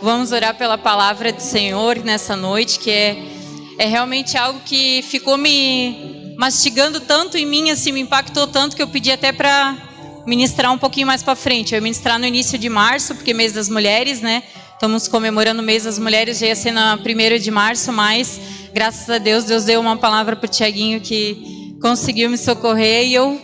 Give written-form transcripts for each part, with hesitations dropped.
Vamos orar pela palavra do Senhor nessa noite, que é realmente algo que ficou me mastigando tanto em mim, assim, me impactou tanto que eu pedi até para ministrar um pouquinho mais para frente. Eu ia ministrar no início de março, porque é mês das mulheres, né? Estamos comemorando o mês das mulheres, já ia ser na 1º de março, mas graças a Deus, Deus deu uma palavra para o Tiaguinho que conseguiu me socorrer e eu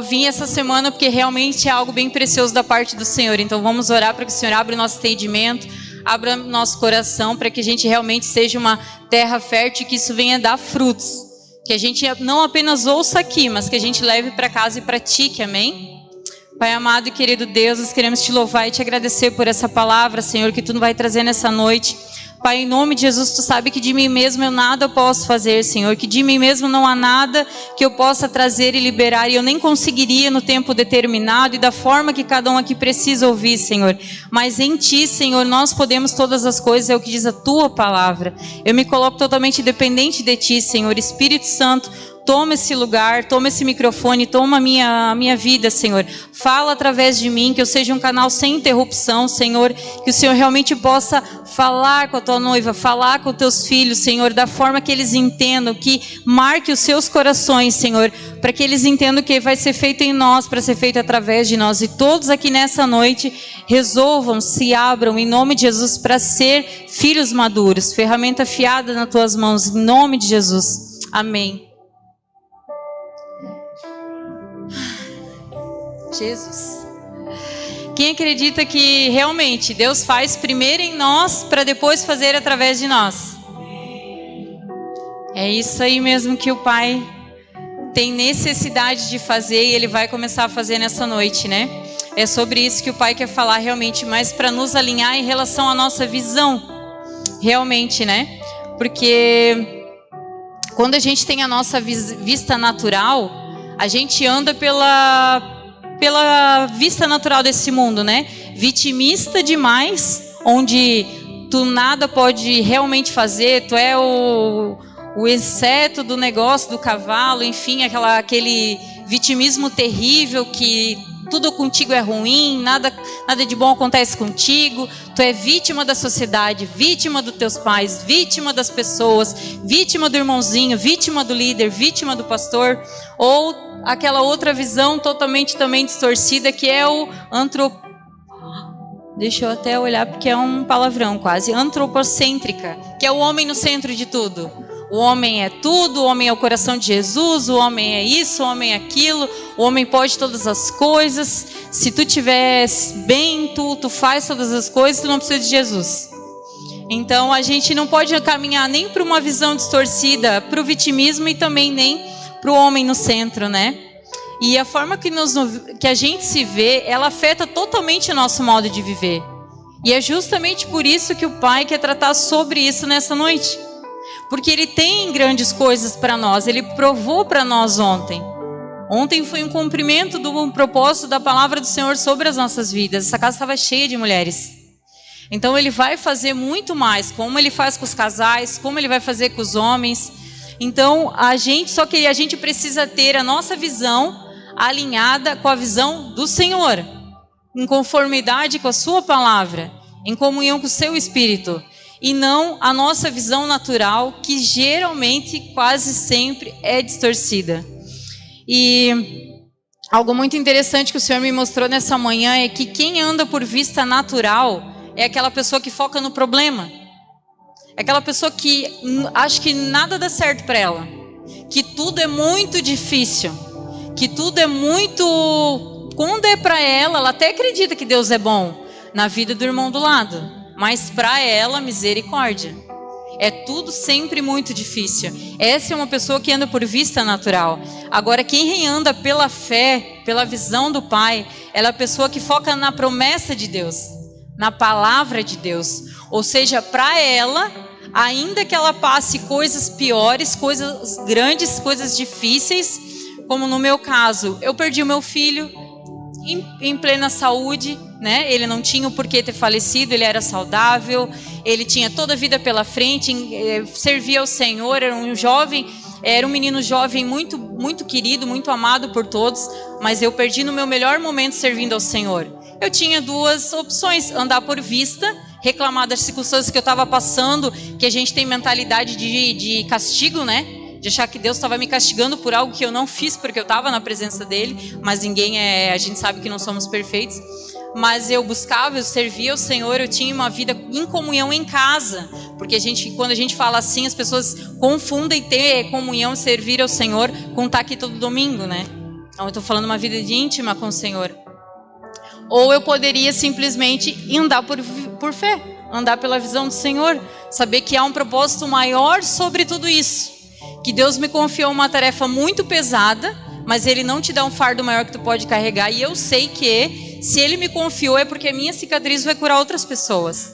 vim essa semana porque realmente é algo bem precioso da parte do Senhor. Então vamos orar para que o Senhor abra o nosso entendimento, abra o nosso coração, para que a gente realmente seja uma terra fértil e que isso venha dar frutos. Que a gente não apenas ouça aqui, mas que a gente leve para casa e pratique, amém? Pai amado e querido Deus, nós queremos te louvar e te agradecer por essa palavra, Senhor, que tu vai trazer nessa noite. Pai, em nome de Jesus, tu sabe que de mim mesmo eu nada posso fazer, Senhor, que de mim mesmo não há nada que eu possa trazer e liberar, e eu nem conseguiria no tempo determinado e da forma que cada um aqui precisa ouvir, Senhor. Mas em ti, Senhor, nós podemos todas as coisas, é o que diz a tua palavra. Eu me coloco totalmente dependente de ti, Senhor. Espírito Santo, toma esse lugar, toma esse microfone, toma a minha vida, Senhor. Fala através de mim, que eu seja um canal sem interrupção, Senhor. Que o Senhor realmente possa falar com a tua noiva, falar com os teus filhos, Senhor, da forma que eles entendam, que marque os seus corações, Senhor, para que eles entendam que vai ser feito em nós, para ser feito através de nós. E todos aqui nessa noite resolvam, se abram em nome de Jesus para ser filhos maduros, ferramenta afiada nas tuas mãos, em nome de Jesus. Amém. Jesus. Quem acredita que realmente Deus faz primeiro em nós para depois fazer através de nós? É isso aí mesmo que o Pai tem necessidade de fazer e Ele vai começar a fazer nessa noite, né? É sobre isso que o Pai quer falar realmente, mas para nos alinhar em relação à nossa visão, realmente, né? Porque quando a gente tem a nossa vista natural, a gente anda pela vista natural desse mundo, né? Vitimista demais, onde tu nada pode realmente fazer, tu é o exceto do negócio do cavalo, enfim, aquele vitimismo terrível que tudo contigo é ruim, nada de bom acontece contigo, tu é vítima da sociedade, vítima dos teus pais, vítima das pessoas, vítima do irmãozinho, vítima do líder, vítima do pastor, ou aquela outra visão totalmente também distorcida que é o deixa eu até olhar porque é um palavrão quase, antropocêntrica, que é o homem no centro de tudo. O homem é tudo, o homem é o coração de Jesus, o homem é isso, o homem é aquilo, o homem pode todas as coisas. Se tu estiver bem, tu faz todas as coisas, tu não precisa de Jesus. Então a gente não pode caminhar nem para uma visão distorcida, para o vitimismo e também nem para o homem no centro, né? E a forma que a gente se vê, ela afeta totalmente o nosso modo de viver. E é justamente por isso que o Pai quer tratar sobre isso nessa noite. Porque Ele tem grandes coisas para nós, Ele provou para nós ontem. Ontem foi um cumprimento do propósito da palavra do Senhor sobre as nossas vidas. Essa casa estava cheia de mulheres. Então Ele vai fazer muito mais, como Ele faz com os casais, como Ele vai fazer com os homens. Então só que a gente precisa ter a nossa visão alinhada com a visão do Senhor, em conformidade com a sua palavra, em comunhão com o seu Espírito. E não a nossa visão natural, que geralmente, quase sempre, é distorcida. E algo muito interessante que o Senhor me mostrou nessa manhã é que quem anda por vista natural é aquela pessoa que foca no problema. É aquela pessoa que acha que nada dá certo para ela. Que tudo é muito difícil. Que tudo é muito... Quando é para ela, ela até acredita que Deus é bom na vida do irmão do lado. Mas para ela, misericórdia. É tudo sempre muito difícil. Essa é uma pessoa que anda por vista natural. Agora, quem anda pela fé, pela visão do Pai, ela é a pessoa que foca na promessa de Deus, na palavra de Deus. Ou seja, para ela, ainda que ela passe coisas piores, coisas grandes, coisas difíceis, como no meu caso, eu perdi o meu filho em plena saúde, né? Ele não tinha o porquê ter falecido, ele era saudável, ele tinha toda a vida pela frente, servia ao Senhor, era um menino jovem muito, muito querido, muito amado por todos, mas eu perdi no meu melhor momento servindo ao Senhor. Eu tinha duas opções, andar por vista reclamar das circunstâncias que eu estava passando, que a gente tem mentalidade de castigo, né? De achar que Deus estava me castigando por algo que eu não fiz porque eu estava na presença dele, mas a gente sabe que não somos perfeitos. Mas eu buscava, eu servia ao Senhor, eu tinha uma vida em comunhão em casa, porque quando a gente fala assim, as pessoas confundem ter comunhão, servir ao Senhor com estar aqui todo domingo, né? Então eu estou falando uma vida íntima com o Senhor. Ou eu poderia simplesmente andar por fé, andar pela visão do Senhor, saber que há um propósito maior sobre tudo isso, que Deus me confiou uma tarefa muito pesada, mas Ele não te dá um fardo maior que tu pode carregar, e eu sei que se Ele me confiou é porque a minha cicatriz vai curar outras pessoas,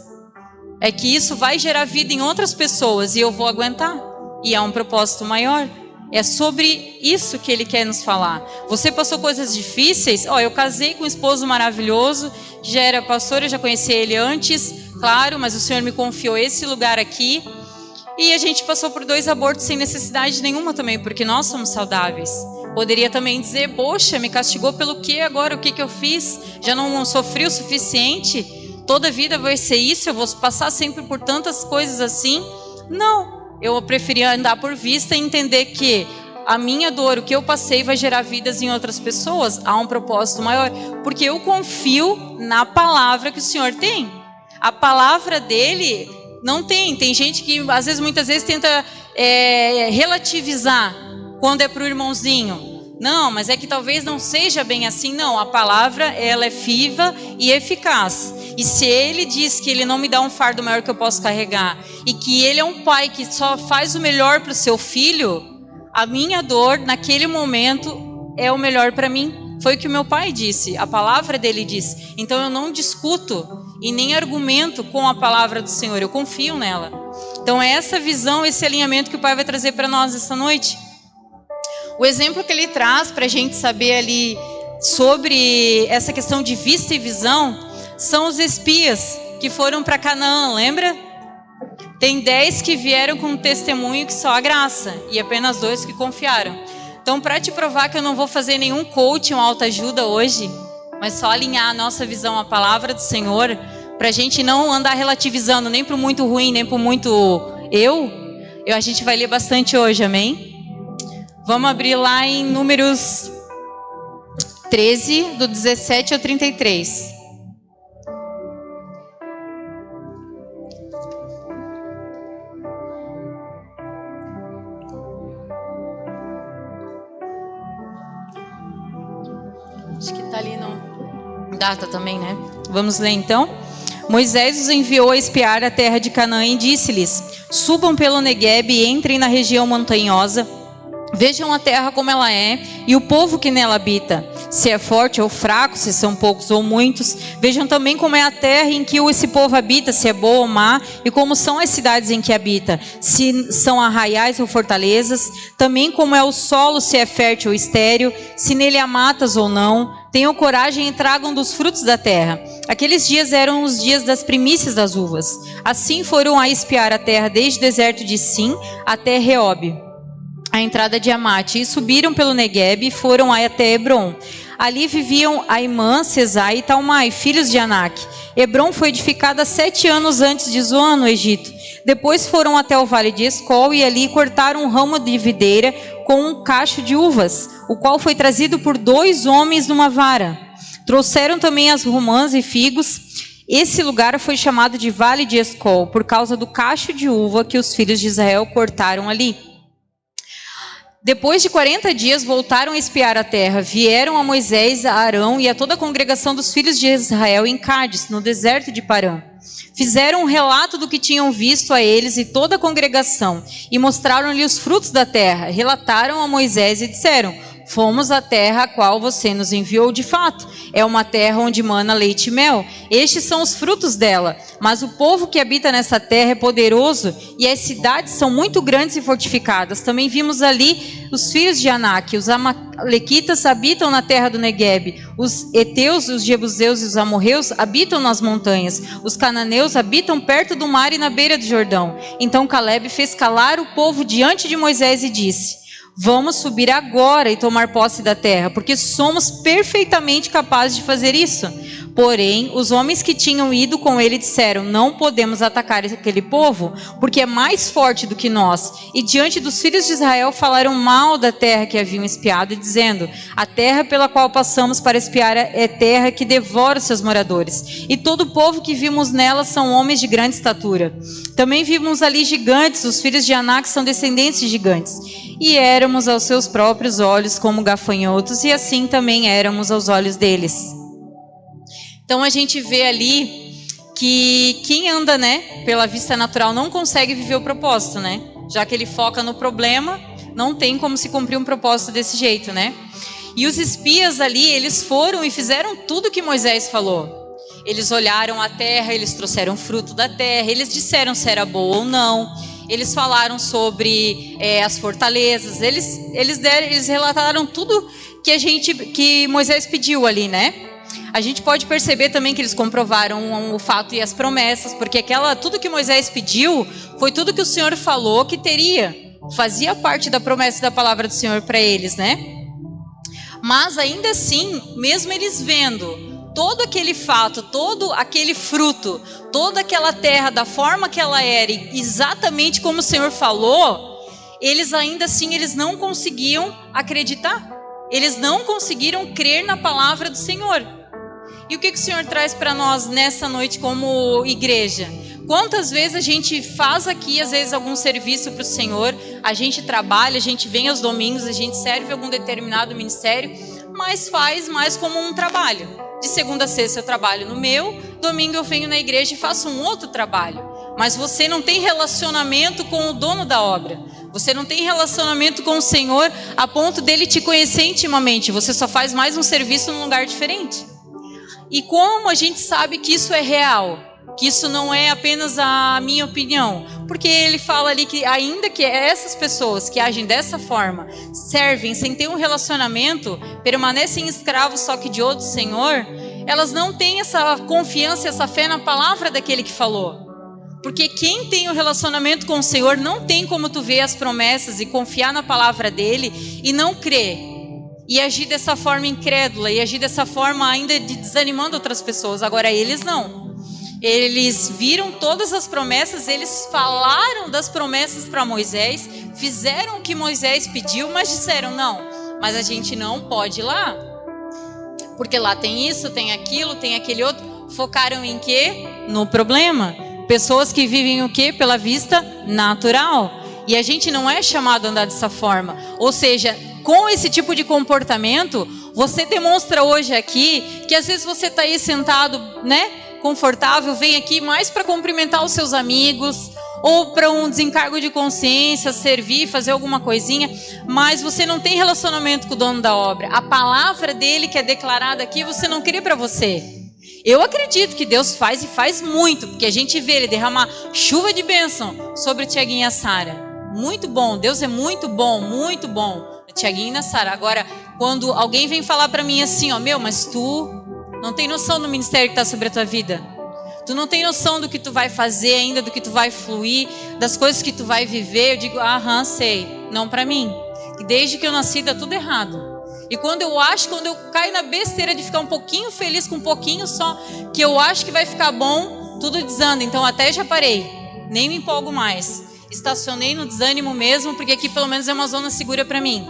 é que isso vai gerar vida em outras pessoas e eu vou aguentar, e há um propósito maior. É sobre isso que Ele quer nos falar. Você passou coisas difíceis? Eu casei com um esposo maravilhoso, que já era pastor, eu já conhecia ele antes, claro, mas o Senhor me confiou esse lugar aqui. E a gente passou por 2 abortos sem necessidade nenhuma também, porque nós somos saudáveis. Poderia também dizer, poxa, me castigou pelo quê agora? O que eu fiz? Já não sofri o suficiente? Toda a vida vai ser isso? Eu vou passar sempre por tantas coisas assim? Não. Eu preferia andar por vista e entender que a minha dor, o que eu passei, vai gerar vidas em outras pessoas. Há um propósito maior. Porque eu confio na palavra que o Senhor tem. A palavra dele não tem. Tem gente que, muitas vezes, tenta relativizar quando é para o irmãozinho. Não, mas é que talvez não seja bem assim. Não, a palavra, ela é viva e eficaz. E se Ele diz que Ele não me dá um fardo maior que eu posso carregar, e que Ele é um pai que só faz o melhor para o seu filho, a minha dor, naquele momento, é o melhor para mim. Foi o que o meu pai disse, a palavra dele disse. Então eu não discuto e nem argumento com a palavra do Senhor, eu confio nela. Então é essa visão, esse alinhamento que o Pai vai trazer para nós essa noite. O exemplo que ele traz para a gente saber ali sobre essa questão de vista e visão são os espias que foram para Canaã, lembra? Tem 10 que vieram com um testemunho que só a graça, e apenas 2 que confiaram. Então, para te provar que eu não vou fazer nenhum coaching ou autoajuda hoje, mas só alinhar a nossa visão à palavra do Senhor, para a gente não andar relativizando nem para o muito ruim, nem para o muito a gente vai ler bastante hoje, amém? Vamos abrir lá em Números 13, do 17 ao 33. Acho que está ali no data também, né? Vamos ler então. Moisés os enviou a espiar a terra de Canaã e disse-lhes: subam pelo Neguebe e entrem na região montanhosa. Vejam a terra como ela é e o povo que nela habita, se é forte ou fraco, se são poucos ou muitos. Vejam também como é a terra em que esse povo habita, se é boa ou má, e como são as cidades em que habita, se são arraiais ou fortalezas. Também como é o solo, se é fértil ou estéril, se nele há matas ou não. Tenham coragem e tragam dos frutos da terra. Aqueles dias eram os dias das primícias das uvas. Assim foram a espiar a terra desde o deserto de Sim até Reob, a entrada de Amate, e subiram pelo Neguebe e foram até Hebron. Ali viviam Aimã, Sesai e Talmai, filhos de Anak. Hebron foi edificada 7 anos antes de Zoan, no Egito. Depois foram até o vale de Escol e ali cortaram um ramo de videira com um cacho de uvas, o qual foi trazido por 2 homens numa vara. Trouxeram também as romãs e figos. Esse lugar foi chamado de Vale de Escol, por causa do cacho de uva que os filhos de Israel cortaram ali. Depois de 40 dias voltaram a espiar a terra. Vieram a Moisés, a Arão e a toda a congregação dos filhos de Israel em Cádiz, no deserto de Parã. Fizeram um relato do que tinham visto a eles e toda a congregação, e mostraram-lhe os frutos da terra. Relataram a Moisés e disseram: fomos à terra a qual você nos enviou de fato. É uma terra onde mana leite e mel. Estes são os frutos dela. Mas o povo que habita nessa terra é poderoso e as cidades são muito grandes e fortificadas. Também vimos ali os filhos de Anak. Os amalequitas habitam na terra do Neguebe. Os heteus, os jebuseus e os amorreus habitam nas montanhas. Os cananeus habitam perto do mar e na beira do Jordão. Então Caleb fez calar o povo diante de Moisés e disse: vamos subir agora e tomar posse da terra, porque somos perfeitamente capazes de fazer isso. Porém, os homens que tinham ido com ele disseram: não podemos atacar aquele povo, porque é mais forte do que nós. E diante dos filhos de Israel falaram mal da terra que haviam espiado, dizendo: a terra pela qual passamos para espiar é terra que devora os seus moradores. E todo o povo que vimos nela são homens de grande estatura. Também vimos ali gigantes, os filhos de Anak são descendentes de gigantes. E éramos aos seus próprios olhos como gafanhotos, e assim também éramos aos olhos deles. Então a gente vê ali que quem anda, pela vista natural não consegue viver o propósito, Já que ele foca no problema, não tem como se cumprir um propósito desse jeito, E os espias ali, eles foram e fizeram tudo que Moisés falou. Eles olharam a terra, eles trouxeram fruto da terra, eles disseram se era boa ou não. Eles falaram sobre as fortalezas, eles relataram tudo que Moisés pediu ali, A gente pode perceber também que eles comprovaram o fato e as promessas, porque tudo que Moisés pediu foi tudo que o Senhor falou que teria. Fazia parte da promessa da palavra do Senhor para eles, Mas ainda assim, mesmo eles vendo todo aquele fato, todo aquele fruto, toda aquela terra da forma que ela era, exatamente como o Senhor falou, eles ainda assim eles não conseguiam acreditar. Eles não conseguiram crer na palavra do Senhor. E o que o Senhor traz para nós nessa noite como igreja? Quantas vezes a gente faz aqui, às vezes, algum serviço para o Senhor, a gente trabalha, a gente vem aos domingos, a gente serve algum determinado ministério, mas faz mais como um trabalho. De segunda a sexta eu trabalho no meu, domingo eu venho na igreja e faço um outro trabalho. Mas você não tem relacionamento com o dono da obra. Você não tem relacionamento com o Senhor a ponto dele te conhecer intimamente. Você só faz mais um serviço num lugar diferente. E como a gente sabe que isso é real? Que isso não é apenas a minha opinião? Porque ele fala ali que ainda que essas pessoas que agem dessa forma, servem sem ter um relacionamento, permanecem escravos só que de outro Senhor, elas não têm essa confiança, essa fé na palavra daquele que falou. Porque quem tem um relacionamento com o Senhor não tem como tu ver as promessas e confiar na palavra dele e não crer. E agir dessa forma incrédula, e agir dessa forma ainda desanimando outras pessoas. Agora eles não. Eles viram todas as promessas, eles falaram das promessas para Moisés, fizeram o que Moisés pediu, mas disseram: não, mas a gente não pode ir lá. Porque lá tem isso, tem aquilo, tem aquele outro. Focaram em quê? No problema. Pessoas que vivem o quê? Pela vista natural. E a gente não é chamado a andar dessa forma. Ou seja, com esse tipo de comportamento, você demonstra hoje aqui que às vezes você está aí sentado, confortável, vem aqui mais para cumprimentar os seus amigos, ou para um desencargo de consciência, servir, fazer alguma coisinha, mas você não tem relacionamento com o dono da obra. A palavra dele que é declarada aqui, você não crê para você. Eu acredito que Deus faz e faz muito, porque a gente vê ele derramar chuva de bênção sobre o Tiaguinho e a Sara. Muito bom, Deus é muito bom, Tiaguinho e a Sara. Agora, quando alguém vem falar para mim assim, mas tu não tem noção do ministério que está sobre a tua vida. Tu não tem noção do que tu vai fazer ainda, do que tu vai fluir, das coisas que tu vai viver. Eu digo, sei, não para mim. E desde que eu nasci dá tudo errado. E quando eu caio na besteira de ficar um pouquinho feliz com um pouquinho só, que eu acho que vai ficar bom, tudo desanda. Então até já parei, nem me empolgo mais. Estacionei no desânimo mesmo, porque aqui pelo menos é uma zona segura para mim.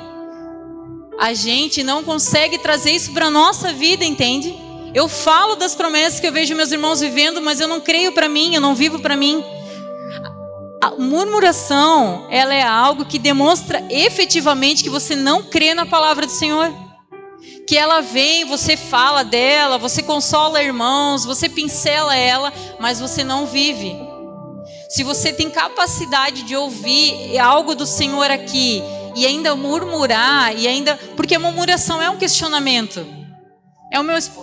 A gente não consegue trazer isso para a nossa vida, entende? Eu falo das promessas que eu vejo meus irmãos vivendo, mas eu não creio para mim, eu não vivo para mim. A murmuração, ela é algo que demonstra efetivamente que você não crê na palavra do Senhor. Que ela vem, você fala dela, você consola irmãos, você pincela ela, mas você não vive. Se você tem capacidade de ouvir algo do Senhor aqui e ainda murmurar, porque a murmuração é um questionamento.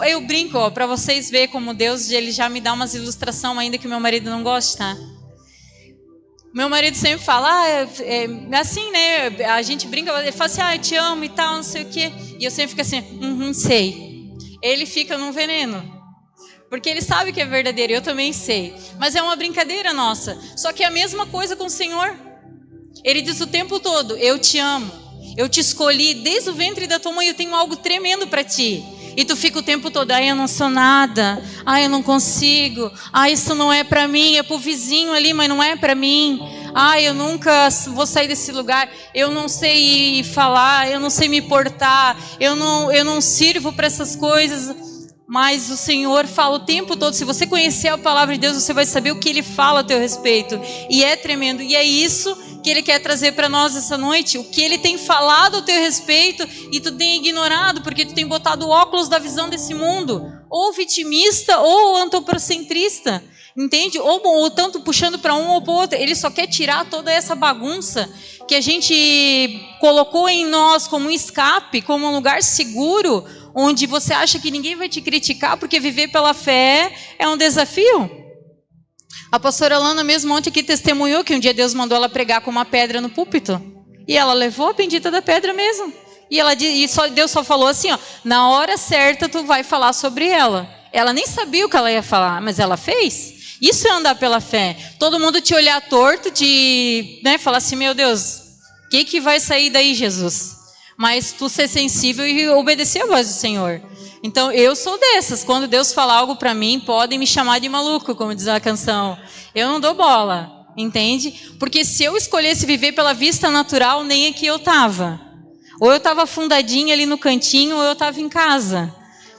Eu brinco, para vocês verem como Deus ele já me dá umas ilustrações, ainda que meu marido não goste, tá? Meu marido sempre fala, assim, a gente brinca, ele fala assim, eu te amo e tal, não sei o quê. E eu sempre fico assim, sei. Ele fica num veneno. Porque ele sabe que é verdadeiro, eu também sei. Mas é uma brincadeira nossa. Só que é a mesma coisa com o Senhor. Ele diz o tempo todo, eu te amo. Eu te escolhi desde o ventre da tua mãe, eu tenho algo tremendo para ti. E tu fica o tempo todo, ai, eu não sou nada, ai, eu não consigo, ai, isso não é para mim, é pro vizinho ali, mas não é para mim. Ai, eu nunca vou sair desse lugar, eu não sei falar, eu não sei me portar, eu não sirvo para essas coisas. Mas o Senhor fala o tempo todo. Se você conhecer a palavra de Deus, você vai saber o que Ele fala a teu respeito. E é tremendo. E é isso que Ele quer trazer para nós essa noite. O que Ele tem falado a teu respeito e tu tem ignorado, porque tu tem botado o óculos da visão desse mundo. Ou vitimista, ou antropocentrista. Entende? Ou tanto puxando para um ou para o outro. Ele só quer tirar toda essa bagunça que a gente colocou em nós como um escape, como um lugar seguro, onde você acha que ninguém vai te criticar, porque viver pela fé é um desafio. A pastora Lana mesmo ontem aqui testemunhou que um dia Deus mandou ela pregar com uma pedra no púlpito. E ela levou a bendita da pedra mesmo. Deus só falou assim, ó, na hora certa tu vai falar sobre ela. Ela nem sabia o que ela ia falar, mas ela fez. Isso é andar pela fé. Todo mundo te olhar torto, falar assim, meu Deus, o que vai sair daí, Jesus? Mas tu ser sensível e obedecer a voz do Senhor. Então eu sou dessas. Quando Deus fala algo para mim, podem me chamar de maluco, como diz a canção. Eu não dou bola, entende? Porque se eu escolhesse viver pela vista natural, nem aqui eu estava. Ou eu estava afundadinha ali no cantinho, ou eu estava em casa.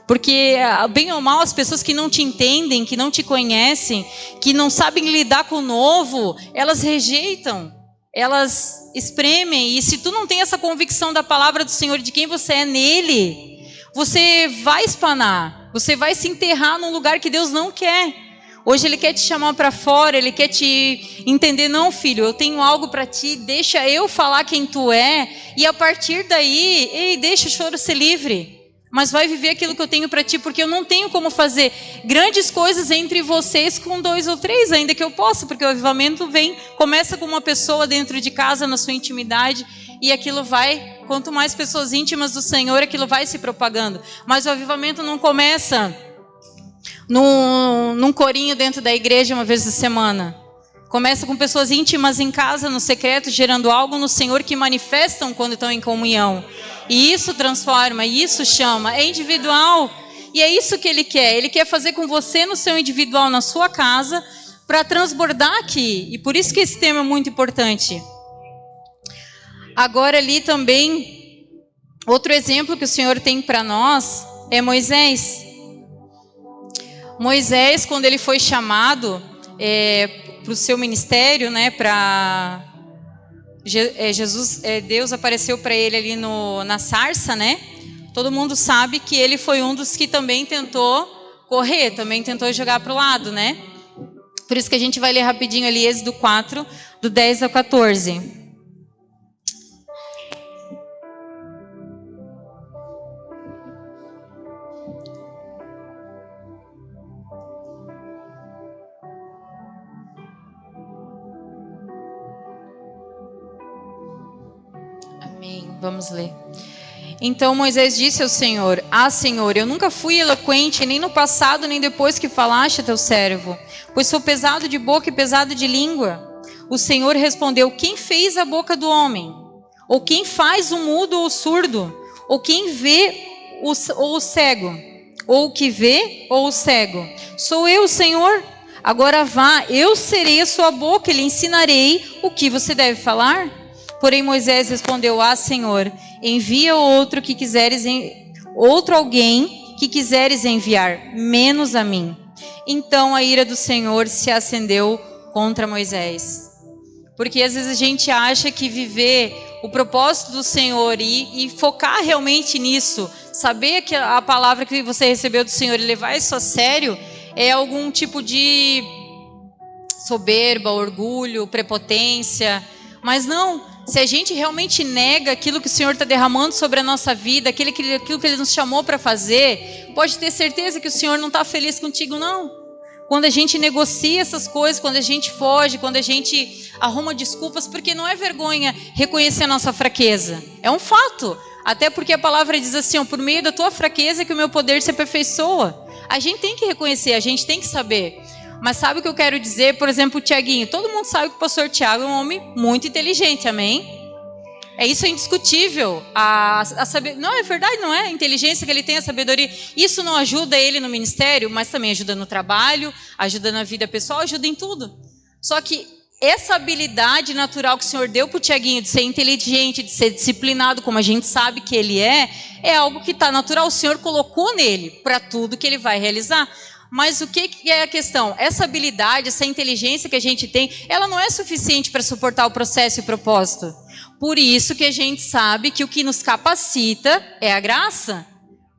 Porque, bem ou mal, as pessoas que não te entendem, que não te conhecem, que não sabem lidar com o novo, elas rejeitam. Elas espremem, e se tu não tem essa convicção da palavra do Senhor, de quem você é nele, você vai espanar, você vai se enterrar num lugar que Deus não quer. Hoje Ele quer te chamar para fora, Ele quer te entender, não filho, eu tenho algo para ti, deixa eu falar quem tu é, e a partir daí, deixa o choro ser livre. Mas vai viver aquilo que eu tenho para ti, porque eu não tenho como fazer grandes coisas entre vocês com 2 ou 3, ainda que eu possa, porque o avivamento começa com uma pessoa dentro de casa, na sua intimidade, e aquilo vai, quanto mais pessoas íntimas do Senhor, aquilo vai se propagando. Mas o avivamento não começa num corinho dentro da igreja uma vez por semana. Começa com pessoas íntimas em casa, no secreto, gerando algo no Senhor que manifestam quando estão em comunhão. E isso transforma, isso chama, é individual. E é isso que Ele quer. Ele quer fazer com você no seu individual, na sua casa, para transbordar aqui. E por isso que esse tema é muito importante. Agora ali também, outro exemplo que o Senhor tem para nós é Moisés. Moisés, quando ele foi chamado para o seu ministério, né, para Deus apareceu para ele ali na sarça, né? Todo mundo sabe que ele foi um dos que também tentou correr, também tentou jogar para o lado, né? Por isso que a gente vai ler rapidinho ali Êxodo 4, do 10 ao 14. Vamos ler. Então Moisés disse ao Senhor: Senhor, eu nunca fui eloquente, nem no passado, nem depois que falaste a teu servo, pois sou pesado de boca e pesado de língua. O Senhor respondeu: quem fez a boca do homem? Ou quem faz o mudo ou o surdo? Ou quem vê ou o cego? Ou o que vê ou o cego? Sou eu, Senhor? Agora vá, eu serei a sua boca e lhe ensinarei o que você deve falar. Porém Moisés respondeu: Senhor, envia outro alguém que quiseres enviar, menos a mim. Então a ira do Senhor se acendeu contra Moisés. Porque às vezes a gente acha que viver o propósito do Senhor e focar realmente nisso, saber que a palavra que você recebeu do Senhor e levar isso a sério, é algum tipo de soberba, orgulho, prepotência. Mas não. Se a gente realmente nega aquilo que o Senhor está derramando sobre a nossa vida, aquilo que Ele nos chamou para fazer, pode ter certeza que o Senhor não está feliz contigo, não. Quando a gente negocia essas coisas, quando a gente foge, quando a gente arruma desculpas, porque não é vergonha reconhecer a nossa fraqueza. É um fato. Até porque a palavra diz assim, por meio da tua fraqueza que o meu poder se aperfeiçoa. A gente tem que reconhecer, a gente tem que saber. Mas sabe o que eu quero dizer? Por exemplo, o Tiaguinho. Todo mundo sabe que o pastor Tiago é um homem muito inteligente, amém? Isso é indiscutível. Não é verdade, não é? A inteligência que ele tem, a sabedoria. Isso não ajuda ele no ministério, mas também ajuda no trabalho, ajuda na vida pessoal, ajuda em tudo. Só que essa habilidade natural que o Senhor deu para o Tiaguinho de ser inteligente, de ser disciplinado, como a gente sabe que ele é algo que está natural. O Senhor colocou nele para tudo que ele vai realizar. Mas o que é a questão? Essa habilidade, essa inteligência que a gente tem, ela não é suficiente para suportar o processo e o propósito. Por isso que a gente sabe que o que nos capacita é a graça.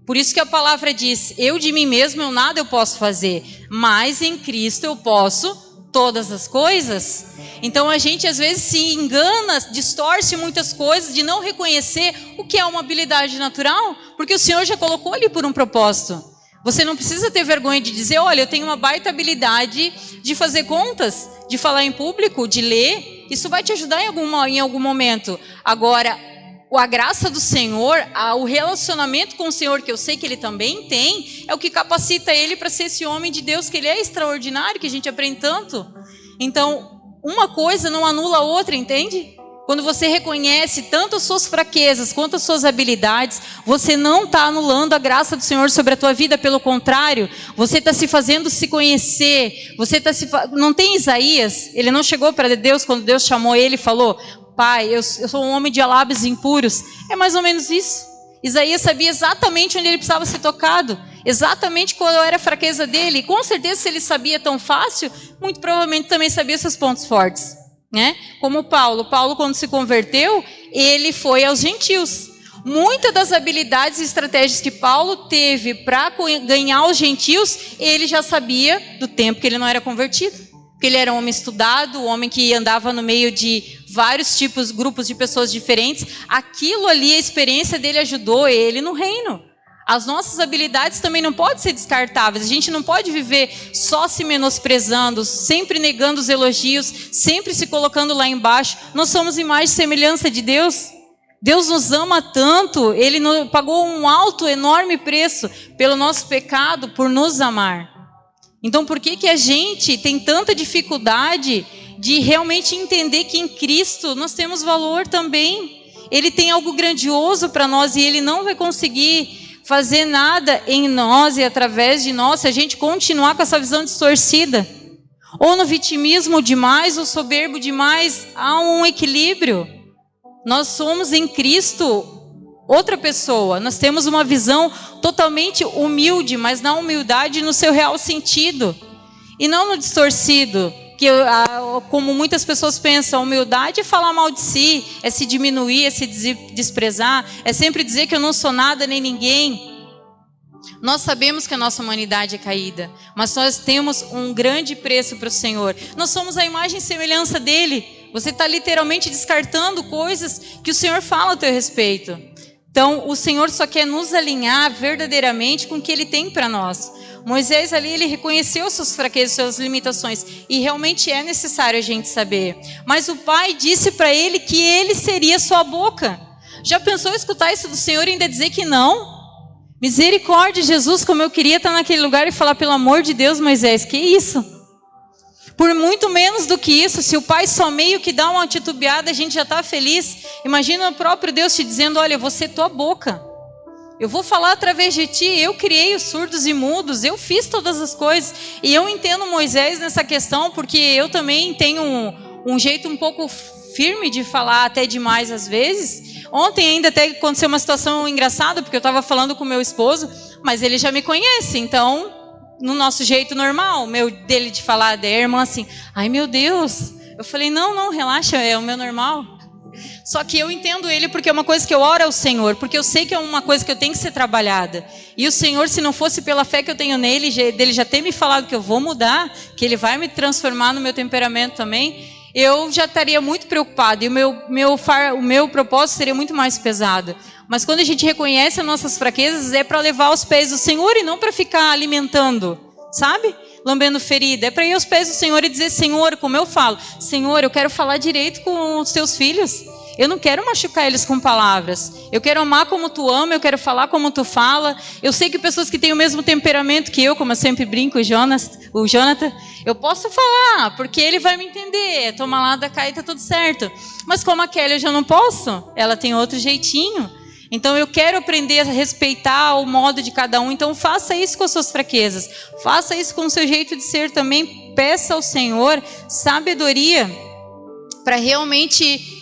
Por isso que a palavra diz, eu de mim mesmo eu posso fazer, mas em Cristo eu posso todas as coisas. Então a gente às vezes se engana, distorce muitas coisas de não reconhecer o que é uma habilidade natural, porque o Senhor já colocou ali por um propósito. Você não precisa ter vergonha de dizer, olha, eu tenho uma baita habilidade de fazer contas, de falar em público, de ler. Isso vai te ajudar em algum momento. Agora, a graça do Senhor, o relacionamento com o Senhor, que eu sei que ele também tem, é o que capacita ele para ser esse homem de Deus, que ele é extraordinário, que a gente aprende tanto. Então, uma coisa não anula a outra, entende? Quando você reconhece tanto as suas fraquezas quanto as suas habilidades, você não está anulando a graça do Senhor sobre a tua vida, pelo contrário, você está se fazendo se conhecer, não tem Isaías, ele não chegou para Deus quando Deus chamou ele e falou, pai, eu sou um homem de lábios impuros, é mais ou menos isso. Isaías sabia exatamente onde ele precisava ser tocado, exatamente qual era a fraqueza dele, e com certeza se ele sabia tão fácil, muito provavelmente também sabia seus pontos fortes. Como Paulo quando se converteu, ele foi aos gentios. Muitas das habilidades e estratégias que Paulo teve para ganhar os gentios, ele já sabia do tempo que ele não era convertido, porque ele era um homem estudado, um homem que andava no meio de vários grupos de pessoas diferentes. Aquilo ali, a experiência dele ajudou ele no reino. As nossas habilidades também não podem ser descartáveis. A gente não pode viver só se menosprezando, sempre negando os elogios, sempre se colocando lá embaixo. Nós somos imagem e semelhança de Deus. Deus nos ama tanto, Ele pagou um alto, enorme preço pelo nosso pecado, por nos amar. Então por que a gente tem tanta dificuldade de realmente entender que em Cristo nós temos valor também? Ele tem algo grandioso para nós e Ele não vai conseguir fazer nada em nós e através de nós se a gente continuar com essa visão distorcida. Ou no vitimismo demais, ou soberbo demais. Há um equilíbrio. Nós somos em Cristo outra pessoa. Nós temos uma visão totalmente humilde, mas na humildade no seu real sentido. E não no distorcido. Como muitas pessoas pensam, a humildade é falar mal de si, é se diminuir, é se desprezar, é sempre dizer que eu não sou nada nem ninguém. Nós sabemos que a nossa humanidade é caída, mas nós temos um grande preço para o Senhor. Nós somos a imagem e semelhança dele. Você está literalmente descartando coisas que o Senhor fala a teu respeito. Então, o Senhor só quer nos alinhar verdadeiramente com o que Ele tem para nós. Moisés ali, ele reconheceu suas fraquezas, suas limitações, e realmente é necessário a gente saber. Mas o Pai disse para ele que ele seria sua boca. Já pensou escutar isso do Senhor e ainda dizer que não? Misericórdia, Jesus, como eu queria estar naquele lugar e falar, pelo amor de Deus, Moisés, que isso? Por muito menos do que isso, se o Pai só meio que dá uma titubeada, a gente já está feliz. Imagina o próprio Deus te dizendo, olha, eu vou ser tua boca. Eu vou falar através de ti, eu criei os surdos e mudos, eu fiz todas as coisas. E eu entendo Moisés nessa questão, porque eu também tenho um jeito um pouco firme de falar, até demais às vezes. Ontem ainda até aconteceu uma situação engraçada, porque eu estava falando com meu esposo, mas ele já me conhece, então, no nosso jeito normal, dele de falar da irmã assim, ai meu Deus. Eu falei, não, relaxa, é o meu normal. Só que eu entendo ele porque é uma coisa que eu oro ao Senhor, porque eu sei que é uma coisa que eu tenho que ser trabalhada. E o Senhor, se não fosse pela fé que eu tenho nele, dele já ter me falado que eu vou mudar, que ele vai me transformar no meu temperamento também, eu já estaria muito preocupada e o meu propósito seria muito mais pesado. Mas quando a gente reconhece as nossas fraquezas, é para levar aos pés do Senhor e não para ficar alimentando, sabe? Lambendo ferida. É para ir aos pés do Senhor e dizer, Senhor, como eu falo, Senhor, eu quero falar direito com os teus filhos. Eu não quero machucar eles com palavras. Eu quero amar como tu ama, eu quero falar como tu fala. Eu sei que pessoas que têm o mesmo temperamento que eu, como eu sempre brinco, o Jonathan, eu posso falar, porque ele vai me entender. Toma lá da cá e tá tudo certo. Mas como a Kelly eu já não posso, ela tem outro jeitinho. Então eu quero aprender a respeitar o modo de cada um. Então faça isso com as suas fraquezas. Faça isso com o seu jeito de ser também. Peça ao Senhor sabedoria para realmente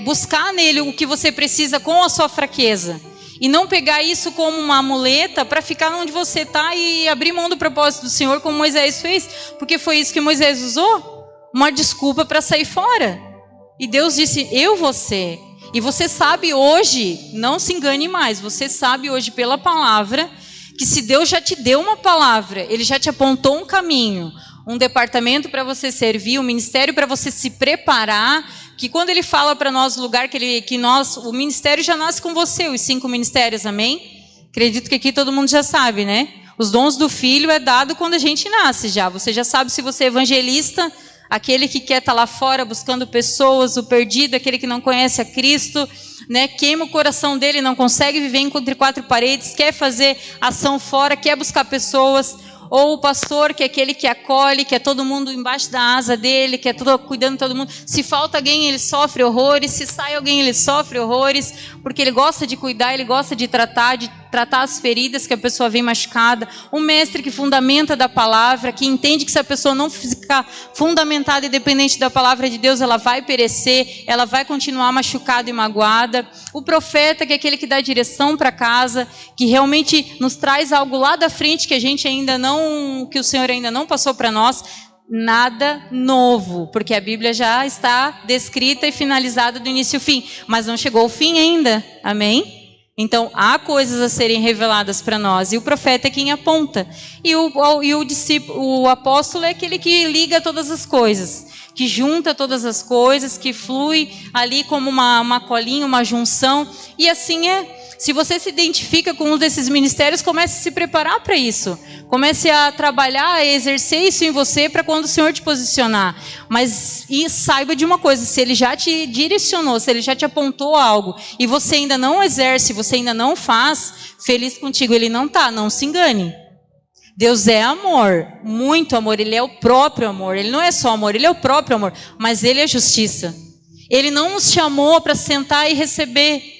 buscar nele o que você precisa com a sua fraqueza. E não pegar isso como uma muleta para ficar onde você está e abrir mão do propósito do Senhor, como Moisés fez. Porque foi isso que Moisés usou. Uma desculpa para sair fora. E Deus disse, eu vou ser. E você sabe hoje, não se engane mais, você sabe hoje pela palavra, que se Deus já te deu uma palavra, Ele já te apontou um caminho, um departamento para você servir, um ministério para você se preparar, que quando Ele fala para nós o lugar o ministério já nasce com você, os 5 ministérios, amém? Acredito que aqui todo mundo já sabe, né? Os dons do filho é dado quando a gente nasce já, você já sabe se você é evangelista, aquele que quer estar lá fora buscando pessoas, o perdido, aquele que não conhece a Cristo, né? Queima o coração dele, não consegue viver entre 4 paredes, quer fazer ação fora, quer buscar pessoas. Ou o pastor, que é aquele que acolhe, que é todo mundo embaixo da asa dele, que é cuidando de todo mundo. Se falta alguém, ele sofre horrores. Se sai alguém, ele sofre horrores. Porque ele gosta de cuidar, ele gosta de tratar as feridas que a pessoa vem machucada. Um mestre que fundamenta da palavra, que entende que se a pessoa não ficar fundamentada e dependente da palavra de Deus, ela vai perecer, ela vai continuar machucada e magoada. O profeta, que é aquele que dá direção para casa, que realmente nos traz algo lá da frente que a gente ainda não, que o Senhor ainda não passou para nós. Nada novo, porque a Bíblia já está descrita e finalizada do início ao fim, mas não chegou ao fim ainda, amém? Então, há coisas a serem reveladas para nós, e o profeta é quem aponta, e o discípulo, o apóstolo é aquele que liga todas as coisas, que junta todas as coisas, que flui ali como uma colinha, uma junção, e assim é. Se você se identifica com um desses ministérios, comece a se preparar para isso. Comece a trabalhar, a exercer isso em você para quando o Senhor te posicionar. Mas saiba de uma coisa, se Ele já te direcionou, se Ele já te apontou algo, e você ainda não exerce, você ainda não faz, feliz contigo Ele não está, não se engane. Deus é amor, muito amor, Ele é o próprio amor. Ele não é só amor, Ele é o próprio amor, mas Ele é justiça. Ele não nos chamou para sentar e receber.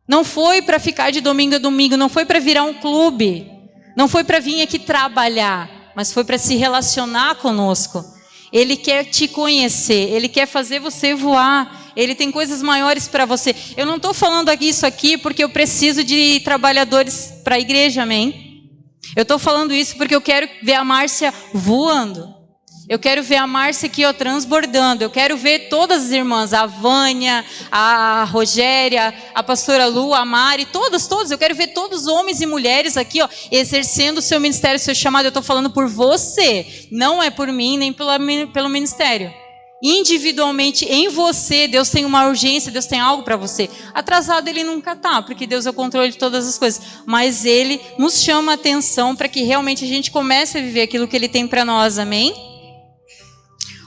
Não foi para ficar de domingo a domingo, não foi para virar um clube, não foi para vir aqui trabalhar, mas foi para se relacionar conosco. Ele quer te conhecer, Ele quer fazer você voar, Ele tem coisas maiores para você. Eu não estou falando isso aqui porque eu preciso de trabalhadores para a igreja, amém? Eu estou falando isso porque eu quero ver a Márcia voando. Eu quero ver a Márcia aqui, ó, transbordando. Eu quero ver todas as irmãs, a Vânia, a Rogéria, a pastora Lu, a Mari, todas. Eu quero ver todos homens e mulheres aqui, ó, exercendo o seu ministério, o seu chamado. Eu estou falando por você, não é por mim, nem pelo ministério. Individualmente, em você, Deus tem uma urgência, Deus tem algo para você. Atrasado Ele nunca está, porque Deus é o controle de todas as coisas. Mas Ele nos chama a atenção para que realmente a gente comece a viver aquilo que Ele tem para nós, amém?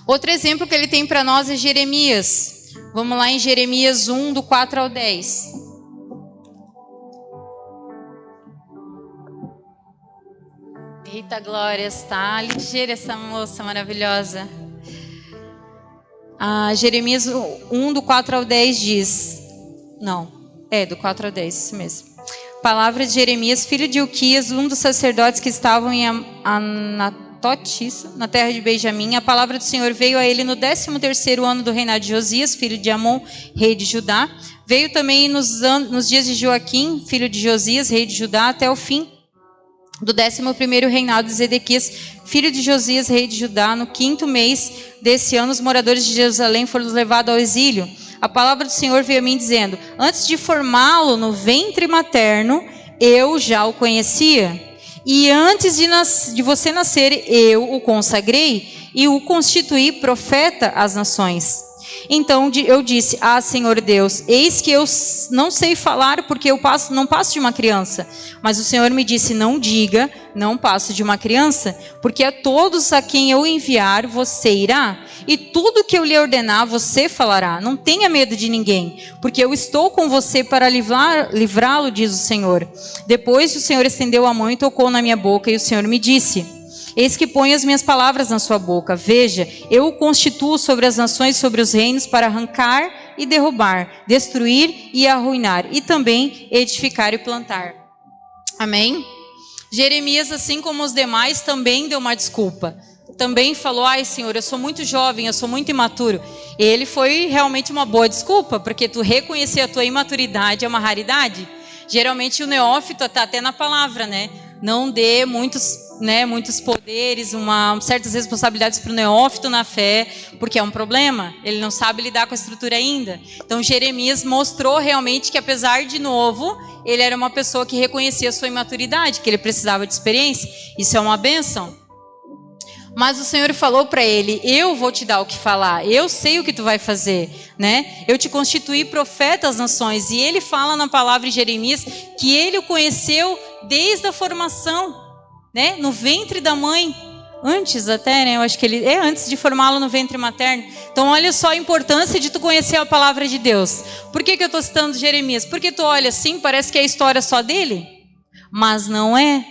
Outro exemplo que ele tem para nós é Jeremias. Vamos lá em Jeremias 1, do 4 ao 10. Eita glória, está ligeira essa moça maravilhosa. Jeremias 1, do 4 ao 10 diz... Não, do 4 ao 10, isso mesmo. Palavra de Jeremias, filho de Ilquias, um dos sacerdotes que estavam em na terra de Benjamim. A palavra do Senhor veio a ele no 13º ano do reinado de Josias, filho de Amon, rei de Judá. Veio também nos dias de Joaquim, filho de Josias, rei de Judá, até o fim do 11º reinado de Zedequias, filho de Josias, rei de Judá. No 5º mês desse ano, os moradores de Jerusalém foram levados ao exílio. A palavra do Senhor veio a mim dizendo: antes de formá-lo no ventre materno, eu já o conhecia. E antes de você nascer, eu o consagrei e o constituí profeta às nações. Então eu disse: ah, Senhor Deus, eis que eu não sei falar porque eu não passo de uma criança. Mas o Senhor me disse: não diga, não passo de uma criança, porque a todos a quem eu enviar você irá, e tudo que eu lhe ordenar você falará. Não tenha medo de ninguém, porque eu estou com você para livrá-lo, diz o Senhor. Depois o Senhor estendeu a mão e tocou na minha boca, e o Senhor me disse: eis que ponho as minhas palavras na sua boca. Veja, eu o constituo sobre as nações, sobre os reinos, para arrancar e derrubar, destruir e arruinar, e também edificar e plantar. Amém? Jeremias, assim como os demais, também deu uma desculpa. Também falou: ai, Senhor, eu sou muito jovem, eu sou muito imaturo. Ele foi realmente uma boa desculpa, porque tu reconhecer a tua imaturidade é uma raridade. Geralmente o neófito está até na palavra, né? Não dê muitos poderes, certas responsabilidades para o neófito na fé, porque é um problema. Ele não sabe lidar com a estrutura ainda. Então Jeremias mostrou realmente que, apesar de novo, ele era uma pessoa que reconhecia a sua imaturidade, que ele precisava de experiência. Isso é uma bênção. Mas o Senhor falou para ele: eu vou te dar o que falar, eu sei o que tu vai fazer, né? Eu te constituí profeta às nações. E ele fala na palavra de Jeremias que ele o conheceu desde a formação, né? No ventre da mãe, antes até, né? Eu acho que ele antes de formá-lo no ventre materno. Então olha só a importância de tu conhecer a palavra de Deus. Por que eu estou citando Jeremias? Porque tu olha assim, parece que é a história só dele, mas não é.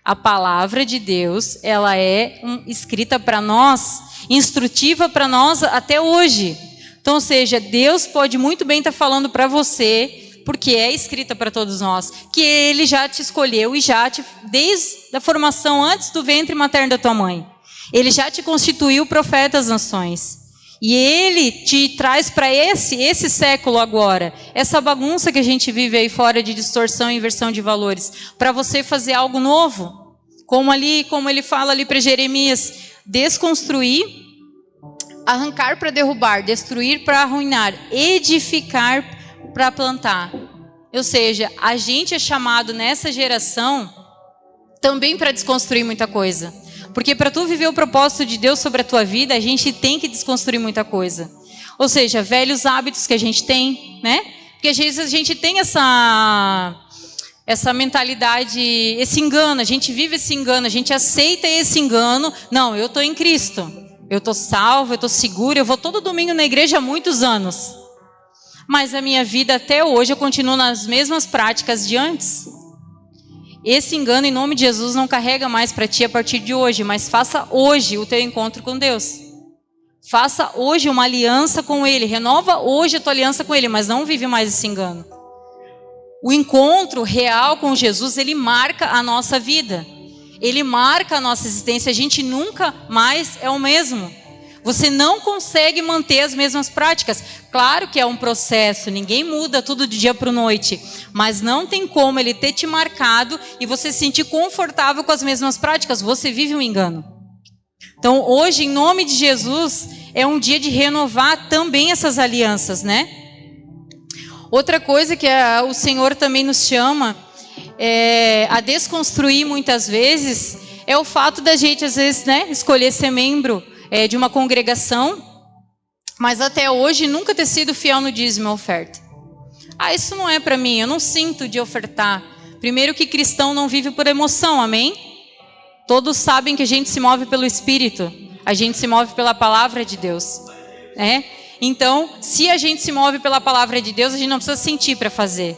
A palavra de Deus, ela é escrita para nós, instrutiva para nós até hoje. Então, ou seja, Deus pode muito bem estar falando para você, porque é escrita para todos nós, que Ele já te escolheu e desde a formação, antes do ventre materno da tua mãe, Ele já te constituiu profeta às nações. E Ele te traz para esse século agora, essa bagunça que a gente vive aí fora de distorção e inversão de valores, para você fazer algo novo. Como ele fala ali para Jeremias: desconstruir, arrancar para derrubar, destruir para arruinar, edificar para plantar. Ou seja, a gente é chamado nessa geração também para desconstruir muita coisa. Porque para tu viver o propósito de Deus sobre a tua vida, a gente tem que desconstruir muita coisa. Ou seja, velhos hábitos que a gente tem, né? Porque às vezes a gente tem essa mentalidade, esse engano, a gente vive esse engano, a gente aceita esse engano. Não, eu estou em Cristo, eu estou salvo, eu estou seguro, eu vou todo domingo na igreja há muitos anos. Mas a minha vida até hoje eu continuo nas mesmas práticas de antes. Esse engano, em nome de Jesus, não carrega mais para ti a partir de hoje, mas faça hoje o teu encontro com Deus. Faça hoje uma aliança com Ele, renova hoje a tua aliança com Ele, mas não vive mais esse engano. O encontro real com Jesus, ele marca a nossa vida. Ele marca a nossa existência, a gente nunca mais é o mesmo. Você não consegue manter as mesmas práticas. Claro que é um processo, ninguém muda tudo de dia para noite, mas não tem como ele ter te marcado e você se sentir confortável com as mesmas práticas. Você vive um engano. Então hoje, em nome de Jesus, é um dia de renovar também essas alianças, né? Outra coisa que o Senhor também nos chama a desconstruir muitas vezes é o fato da gente às vezes, né, escolher ser membro de uma congregação, mas até hoje nunca ter sido fiel no dízimo e oferta. Ah, isso não é para mim, eu não sinto de ofertar. Primeiro que cristão não vive por emoção, amém? Todos sabem que a gente se move pelo Espírito, a gente se move pela palavra de Deus, né? Então, se a gente se move pela palavra de Deus, a gente não precisa sentir para fazer.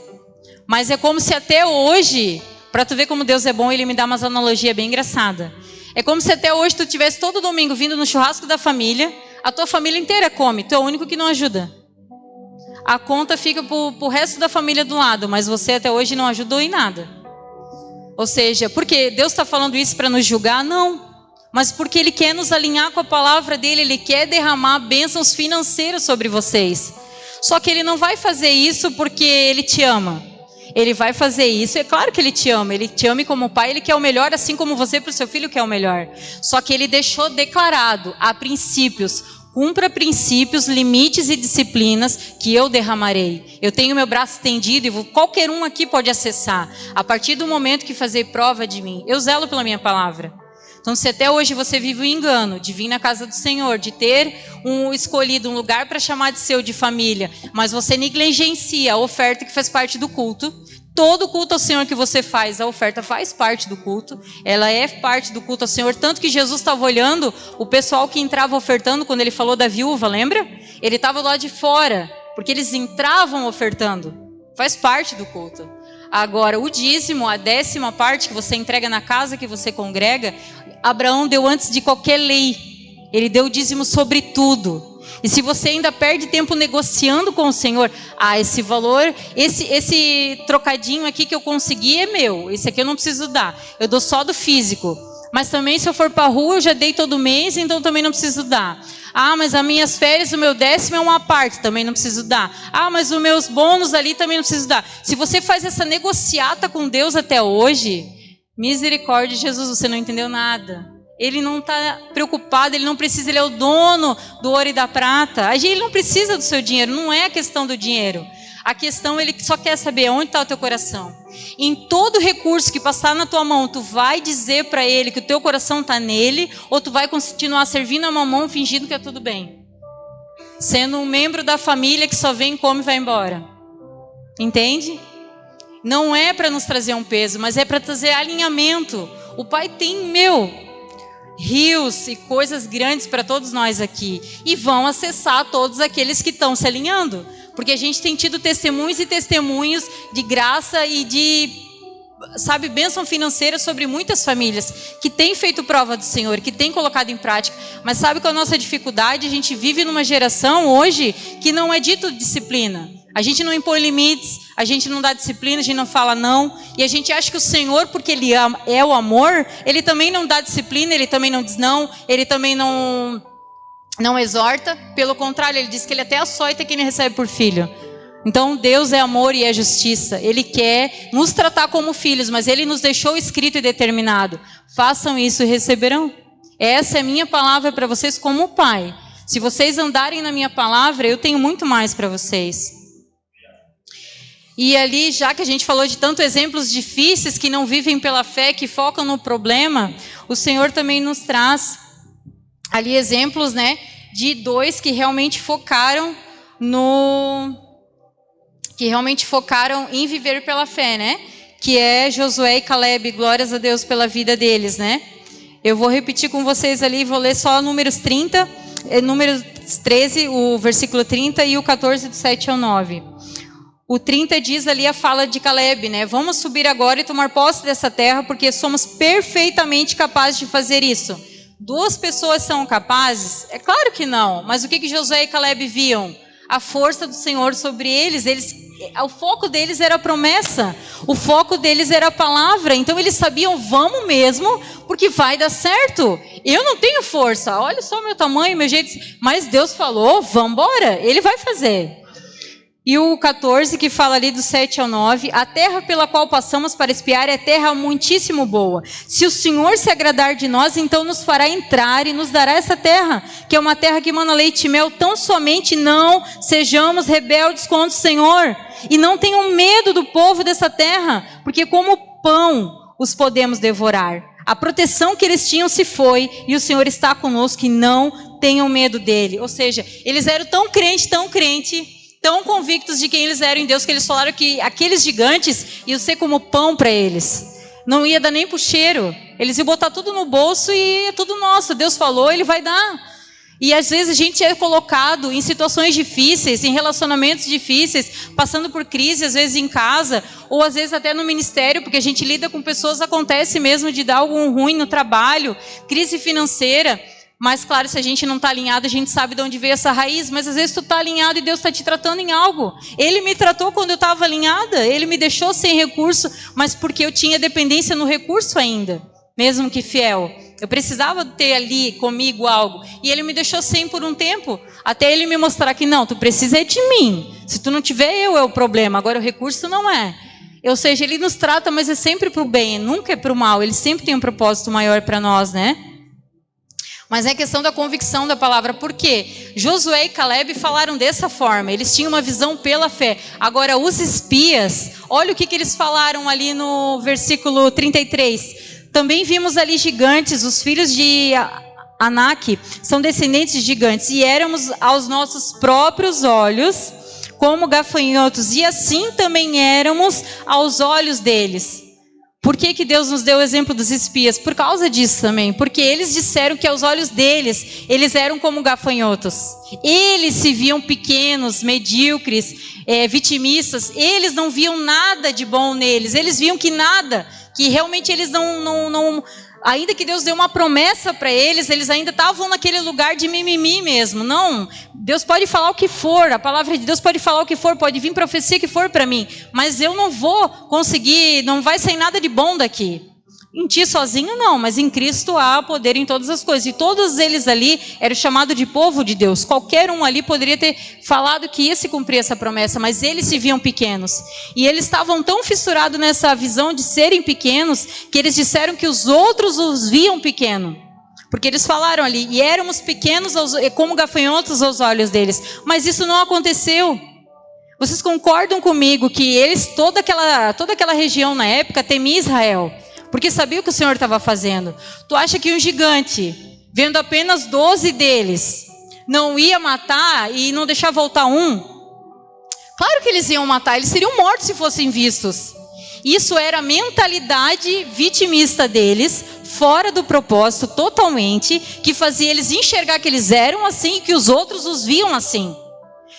Mas é como se até hoje, para tu ver como Deus é bom, Ele me dá umas analogias bem engraçadas. É como se até hoje tu tivesse todo domingo vindo no churrasco da família, a tua família inteira come, tu é o único que não ajuda. A conta fica pro resto da família do lado, mas você até hoje não ajudou em nada. Ou seja, porque Deus está falando isso para nos julgar? Não. Mas porque Ele quer nos alinhar com a palavra dEle, Ele quer derramar bênçãos financeiras sobre vocês. Só que Ele não vai fazer isso porque Ele te ama. Ele vai fazer isso, é claro que Ele te ama como pai, Ele quer o melhor, assim como você para o seu filho quer o melhor. Só que Ele deixou declarado, há princípios, cumpra princípios, limites e disciplinas que eu derramarei. Eu tenho meu braço estendido e qualquer um aqui pode acessar. A partir do momento que fazer prova de mim, eu zelo pela minha palavra. Então, se até hoje você vive o engano de vir na casa do Senhor, de ter escolhido um lugar para chamar de seu, de família, mas você negligencia a oferta que faz parte do culto, todo culto ao Senhor que você faz, a oferta faz parte do culto, ela é parte do culto ao Senhor, tanto que Jesus estava olhando o pessoal que entrava ofertando, quando ele falou da viúva, lembra? Ele estava lá de fora, porque eles entravam ofertando, faz parte do culto. Agora, o dízimo, a 10ª parte que você entrega na casa que você congrega, Abraão deu antes de qualquer lei. Ele deu o dízimo sobre tudo. E se você ainda perde tempo negociando com o Senhor, esse valor, esse trocadinho aqui que eu consegui é meu, esse aqui eu não preciso dar, eu dou só do físico. Mas também se eu for para a rua, eu já dei todo mês, então também não preciso dar. Mas as minhas férias, o meu 10º é uma parte, também não preciso dar. Mas os meus bônus ali também não preciso dar. Se você faz essa negociata com Deus até hoje, misericórdia de Jesus, você não entendeu nada. Ele não está preocupado, ele não precisa, ele é o dono do ouro e da prata. Ele não precisa do seu dinheiro, não é a questão do dinheiro. A questão, ele só quer saber onde está o teu coração. Em todo recurso que passar na tua mão, tu vai dizer para ele que o teu coração está nele, ou tu vai continuar servindo a mamão fingindo que é tudo bem. Sendo um membro da família que só vem, come e vai embora. Entende? Não é para nos trazer um peso, mas é para trazer alinhamento. O Pai tem, rios e coisas grandes para todos nós aqui. E vão acessar todos aqueles que estão se alinhando. Porque a gente tem tido testemunhos e testemunhos de graça e de, bênção financeira sobre muitas famílias que têm feito prova do Senhor, que têm colocado em prática. Mas sabe qual é a nossa dificuldade? A gente vive numa geração hoje que não é dito disciplina. A gente não impõe limites, a gente não dá disciplina, a gente não fala não. E a gente acha que o Senhor, porque Ele é o amor, Ele também não dá disciplina, Ele também não diz não, Ele também não exorta. Pelo contrário, Ele diz que Ele até açoita quem Ele recebe por filho. Então Deus é amor e é justiça. Ele quer nos tratar como filhos, mas Ele nos deixou escrito e determinado. Façam isso e receberão. Essa é a minha palavra para vocês como pai. Se vocês andarem na minha palavra, eu tenho muito mais para vocês. E ali, já que a gente falou de tantos exemplos difíceis que não vivem pela fé, que focam no problema, o Senhor também nos traz ali exemplos, de 2 que realmente focaram em viver pela fé, que é Josué e Caleb. Glórias a Deus pela vida deles, Eu vou repetir com vocês ali, vou ler só Números 13, o versículo 30 e o 14 do 7 ao 9. O 30 diz ali a fala de Caleb, Vamos subir agora e tomar posse dessa terra, porque somos perfeitamente capazes de fazer isso. 2 pessoas são capazes? É claro que não. Mas o que Josué e Caleb viam? A força do Senhor sobre eles. O foco deles era a promessa. O foco deles era a palavra. Então eles sabiam, vamos mesmo, porque vai dar certo. Eu não tenho força. Olha só meu tamanho, meu jeito. Mas Deus falou, vamos embora. Ele vai fazer. E o 14, que fala ali do 7 ao 9, a terra pela qual passamos para espiar é terra muitíssimo boa. Se o Senhor se agradar de nós, então nos fará entrar e nos dará essa terra, que é uma terra que mana leite e mel. Tão somente não sejamos rebeldes contra o Senhor, e não tenham medo do povo dessa terra, porque como pão os podemos devorar. A proteção que eles tinham se foi, e o Senhor está conosco, e não tenham medo dele. Ou seja, eles eram tão crentes, tão convictos de quem eles eram em Deus, que eles falaram que aqueles gigantes iam ser como pão para eles. Não ia dar nem para o cheiro. Eles iam botar tudo no bolso e é tudo nosso. Deus falou, Ele vai dar. E às vezes a gente é colocado em situações difíceis, em relacionamentos difíceis, passando por crise, às vezes em casa, ou às vezes até no ministério, porque a gente lida com pessoas, acontece mesmo de dar algo ruim no trabalho, crise financeira. Mas claro, se a gente não está alinhado, a gente sabe de onde veio essa raiz. Mas às vezes tu está alinhado e Deus está te tratando em algo. Ele me tratou quando eu estava alinhada. Ele me deixou sem recurso, mas porque eu tinha dependência no recurso ainda. Mesmo que fiel. Eu precisava ter ali comigo algo. E Ele me deixou sem por um tempo. Até Ele me mostrar que não, tu precisa de mim. Se tu não tiver, eu é o problema. Agora o recurso não é. Ou seja, Ele nos trata, mas é sempre para o bem. Nunca é para o mal. Ele sempre tem um propósito maior para nós, Mas é questão da convicção da palavra. Por quê? Josué e Caleb falaram dessa forma. Eles tinham uma visão pela fé. Agora, os espias, olha o que eles falaram ali no versículo 33. Também vimos ali gigantes, os filhos de Anak são descendentes de gigantes, e éramos aos nossos próprios olhos como gafanhotos, e assim também éramos aos olhos deles. Por que Deus nos deu o exemplo dos espias? Por causa disso também, porque eles disseram que aos olhos deles, eles eram como gafanhotos. Eles se viam pequenos, medíocres, vitimistas, eles não viam nada de bom neles, eles viam que nada, que realmente eles não ainda que Deus deu uma promessa para eles, eles ainda estavam naquele lugar de mimimi mesmo. Não, Deus pode falar o que for, a palavra de Deus pode falar o que for, pode vir profecia que for para mim, mas eu não vou conseguir, não vai sair nada de bom daqui. Em ti sozinho não, mas em Cristo há poder em todas as coisas. E todos eles ali eram chamados de povo de Deus. Qualquer um ali poderia ter falado que ia se cumprir essa promessa, mas eles se viam pequenos. E eles estavam tão fissurados nessa visão de serem pequenos, que eles disseram que os outros os viam pequeno. Porque eles falaram ali, e éramos pequenos como gafanhotos aos olhos deles. Mas isso não aconteceu. Vocês concordam comigo que eles, toda aquela região na época, temia Israel? Porque sabia o que o Senhor estava fazendo. Tu acha que um gigante, vendo apenas 12 deles, não ia matar e não deixar voltar um? Claro que eles iam matar, eles seriam mortos se fossem vistos. Isso era a mentalidade vitimista deles, fora do propósito totalmente, que fazia eles enxergar que eles eram assim e que os outros os viam assim.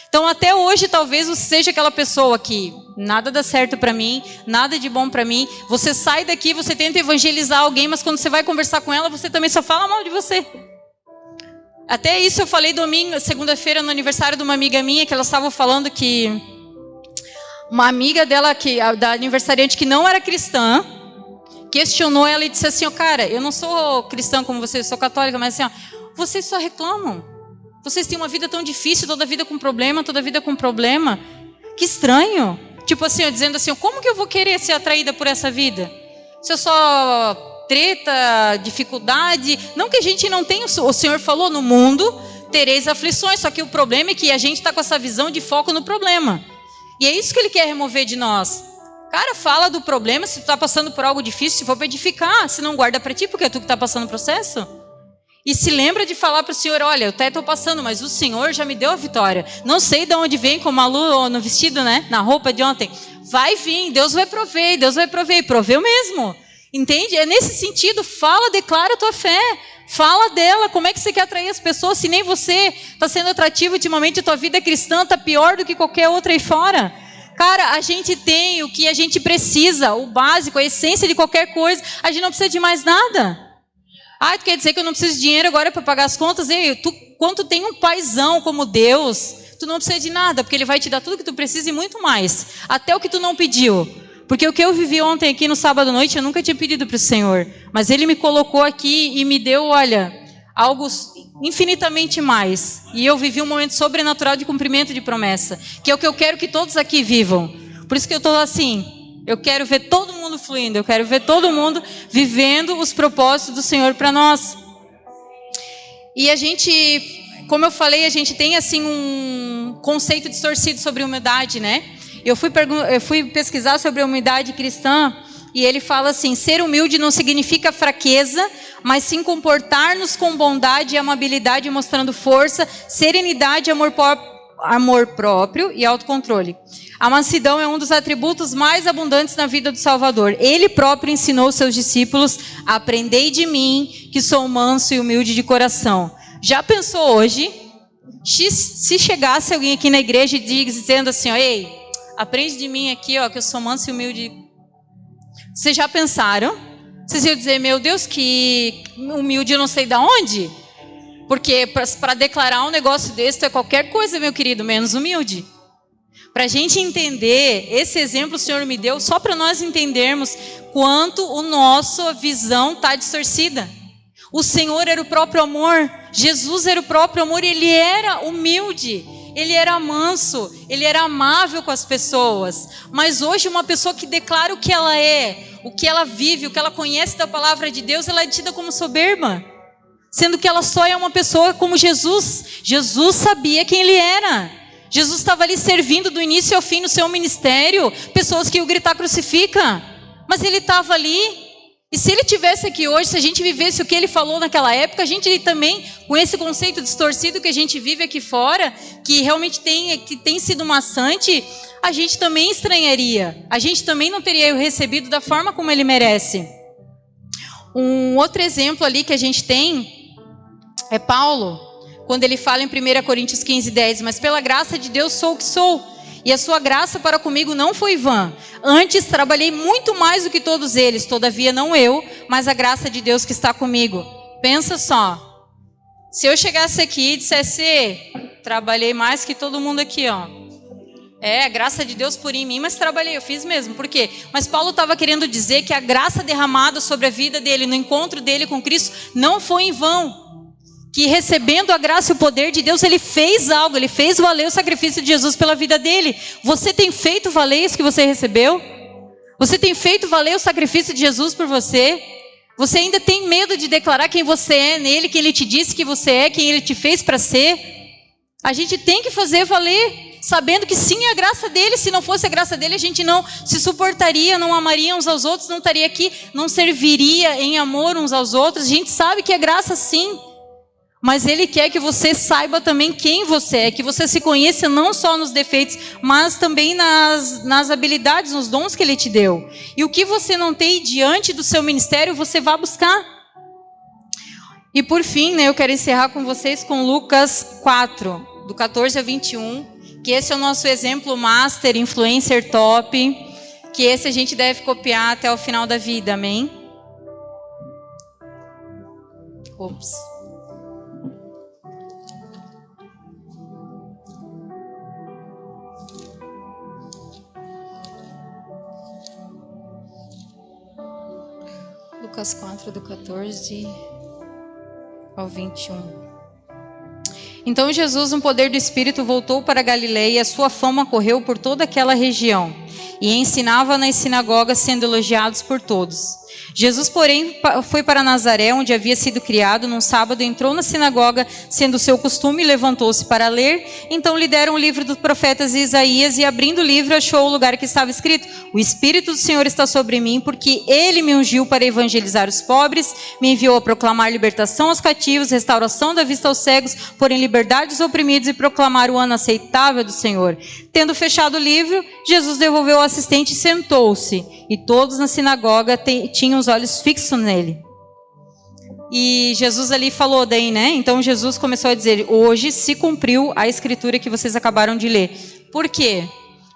Então até hoje talvez você seja aquela pessoa que nada dá certo para mim, nada de bom para mim. Você sai daqui, você tenta evangelizar alguém, mas quando você vai conversar com ela, você também só fala mal de você. Até isso eu falei domingo, segunda-feira, no aniversário de uma amiga minha, que elas estavam falando que uma amiga dela, da aniversariante que não era cristã, questionou ela e disse assim, cara, eu não sou cristã como você, eu sou católica, mas assim, vocês só reclamam. Vocês têm uma vida tão difícil, toda vida com problema, toda vida com problema. Que estranho. Tipo assim, dizendo assim, como que eu vou querer ser atraída por essa vida? Se eu só treta, dificuldade. Não que a gente não tenha, o Senhor falou, no mundo tereis aflições. Só que o problema é que a gente está com essa visão de foco no problema. E é isso que Ele quer remover de nós. Cara, fala do problema, se tu está passando por algo difícil, se for para edificar, se não guarda para ti, porque é tu que está passando o processo. E se lembra de falar para o Senhor, olha, eu até estou passando, mas o Senhor já me deu a vitória. Não sei de onde vem, como a Lu no vestido, né? Na roupa de ontem. Vai vir, Deus vai prover, Deus vai prover. E proveu mesmo. Entende? É nesse sentido, fala, declara a tua fé. Fala dela, como é que você quer atrair as pessoas, se nem você está sendo atrativo ultimamente, a tua vida cristã está pior do que qualquer outra aí fora. Cara, a gente tem o que a gente precisa, o básico, a essência de qualquer coisa. A gente não precisa de mais nada. Tu quer dizer que eu não preciso de dinheiro agora para pagar as contas? Quando tu tem um paizão como Deus, tu não precisa de nada, porque Ele vai te dar tudo que tu precisa e muito mais. Até o que tu não pediu. Porque o que eu vivi ontem aqui no sábado à noite, eu nunca tinha pedido para o Senhor. Mas Ele me colocou aqui e me deu, olha, algo infinitamente mais. E eu vivi um momento sobrenatural de cumprimento de promessa. Que é o que eu quero que todos aqui vivam. Por isso que eu estou assim. Eu quero ver todo mundo fluindo, eu quero ver todo mundo vivendo os propósitos do Senhor para nós. E a gente, como eu falei, a gente tem assim um conceito distorcido sobre humildade, né? Eu fui pesquisar sobre a humildade cristã e ele fala assim, ser humilde não significa fraqueza, mas sim comportar-nos com bondade e amabilidade, mostrando força, serenidade, amor próprio e autocontrole. A mansidão é um dos atributos mais abundantes na vida do Salvador. Ele próprio ensinou seus discípulos, aprendei de mim, que sou manso e humilde de coração. Já pensou hoje, se chegasse alguém aqui na igreja dizendo assim, ei, aprende de mim aqui, que eu sou manso e humilde. Vocês já pensaram? Vocês iam dizer, meu Deus, que humilde eu não sei de onde? Porque para declarar um negócio desse, é qualquer coisa, meu querido, menos humilde. Para a gente entender, esse exemplo o Senhor me deu, só para nós entendermos quanto a nossa visão está distorcida. O Senhor era o próprio amor, Jesus era o próprio amor, Ele era humilde, Ele era manso, Ele era amável com as pessoas. Mas hoje uma pessoa que declara o que ela é, o que ela vive, o que ela conhece da palavra de Deus, ela é tida como soberba. Sendo que ela só é uma pessoa como Jesus. Jesus sabia quem Ele era. Jesus estava ali servindo do início ao fim no seu ministério, pessoas que iam gritar crucifica, mas Ele estava ali E se ele tivesse aqui hoje, se a gente vivesse o que ele falou naquela época, a gente também, com esse conceito distorcido que a gente vive aqui fora, que realmente tem sido maçante, a gente também estranharia. A gente também não teria recebido da forma como ele merece. Um outro exemplo ali que a gente tem é Paulo, quando ele fala em 1 Coríntios 15:10, mas pela graça de Deus sou o que sou. E a sua graça para comigo não foi vã. Antes trabalhei muito mais do que todos eles. Todavia não eu, mas a graça de Deus que está comigo. Pensa só. Se eu chegasse aqui e dissesse, trabalhei mais que todo mundo aqui, ó. A graça de Deus por em mim, mas trabalhei, eu fiz mesmo. Por quê? Mas Paulo estava querendo dizer que a graça derramada sobre a vida dele, no encontro dele com Cristo, não foi em vão. Que recebendo a graça e o poder de Deus, ele fez algo, ele fez valer o sacrifício de Jesus pela vida dele. Você tem feito valer isso que você recebeu? Você tem feito valer o sacrifício de Jesus por você? Você ainda tem medo de declarar quem você é nele, quem ele te disse que você é, quem ele te fez para ser? A gente tem que fazer valer, sabendo que sim, é a graça dele. Se não fosse a graça dele, a gente não se suportaria, não amaria uns aos outros, não estaria aqui, não serviria em amor uns aos outros. A gente sabe que é graça sim. Mas ele quer que você saiba também quem você é, que você se conheça não só nos defeitos, mas também nas habilidades, nos dons que ele te deu. E o que você não tem diante do seu ministério, você vai buscar. E por fim, eu quero encerrar com vocês com Lucas 4, do 14 a 21, que esse é o nosso exemplo master, influencer top, que esse a gente deve copiar até o final da vida, amém? Ops. Lucas 4, do 14 ao 21. Então Jesus, no poder do Espírito, voltou para a Galileia e a sua fama correu por toda aquela região. E ensinava nas sinagogas, sendo elogiados por todos. Jesus, porém, foi para Nazaré, onde havia sido criado. Num sábado entrou na sinagoga, sendo seu costume, e levantou-se para ler. Então lhe deram o livro dos profetas Isaías, e abrindo o livro achou o lugar que estava escrito: o Espírito do Senhor está sobre mim, porque ele me ungiu para evangelizar os pobres, me enviou a proclamar libertação aos cativos, restauração da vista aos cegos, pôr em liberdade os oprimidos e proclamar o ano aceitável do Senhor. Tendo fechado o livro, Jesus devolveu ao assistente e sentou-se, e todos na sinagoga tinham os olhos fixos nele. E Jesus ali falou daí, Então Jesus começou a dizer: hoje se cumpriu a escritura que vocês acabaram de ler. Por quê?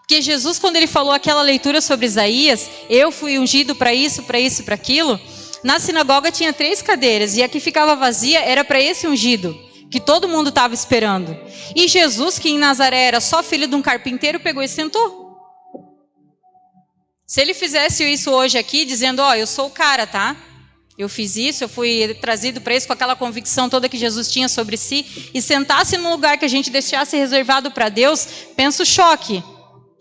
Porque Jesus, quando ele falou aquela leitura sobre Isaías, eu fui ungido para isso, para aquilo, na sinagoga tinha 3 cadeiras, e a que ficava vazia era para esse ungido, que todo mundo estava esperando. E Jesus, que em Nazaré era só filho de um carpinteiro, pegou e sentou. Se ele fizesse isso hoje aqui, dizendo, eu sou o cara, tá? Eu fiz isso, eu fui trazido para isso com aquela convicção toda que Jesus tinha sobre si, e sentasse num lugar que a gente deixasse reservado para Deus, pensa o choque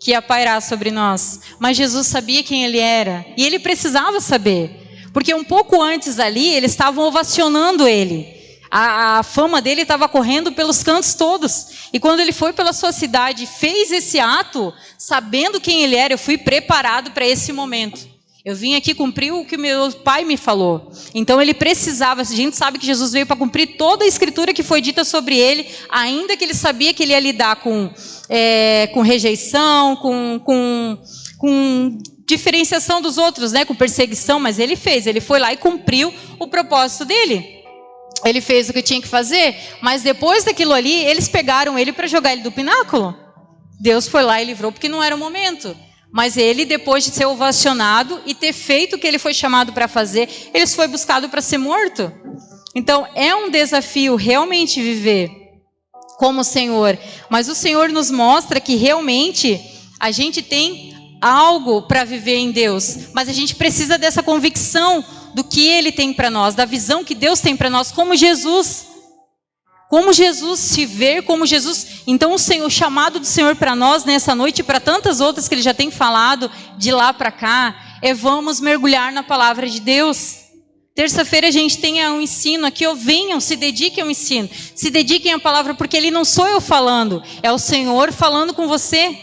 que ia pairar sobre nós. Mas Jesus sabia quem ele era, e ele precisava saber, porque um pouco antes ali, eles estavam ovacionando ele. A fama dele estava correndo pelos cantos todos. E quando ele foi pela sua cidade e fez esse ato, sabendo quem ele era, eu fui preparado para esse momento. Eu vim aqui cumprir o que meu pai me falou. Então ele precisava, a gente sabe que Jesus veio para cumprir toda a escritura que foi dita sobre ele, ainda que ele sabia que ele ia lidar com rejeição, com diferenciação dos outros, com perseguição, mas ele foi lá e cumpriu o propósito dele. Ele fez o que tinha que fazer, mas depois daquilo ali, eles pegaram ele para jogar ele do pináculo. Deus foi lá e livrou, porque não era o momento. Mas ele, depois de ser ovacionado e ter feito o que ele foi chamado para fazer, ele foi buscado para ser morto. Então, é um desafio realmente viver como o Senhor. Mas o Senhor nos mostra que realmente a gente tem algo para viver em Deus. Mas a gente precisa dessa convicção do que Ele tem para nós, da visão que Deus tem para nós, como Jesus se ver, como Jesus. Então o chamado do Senhor para nós nessa noite e para tantas outras que Ele já tem falado de lá para cá, vamos mergulhar na palavra de Deus. Terça-feira a gente tem um ensino aqui, venham, se dediquem ao ensino, se dediquem à palavra, porque ele não sou eu falando, é o Senhor falando com você.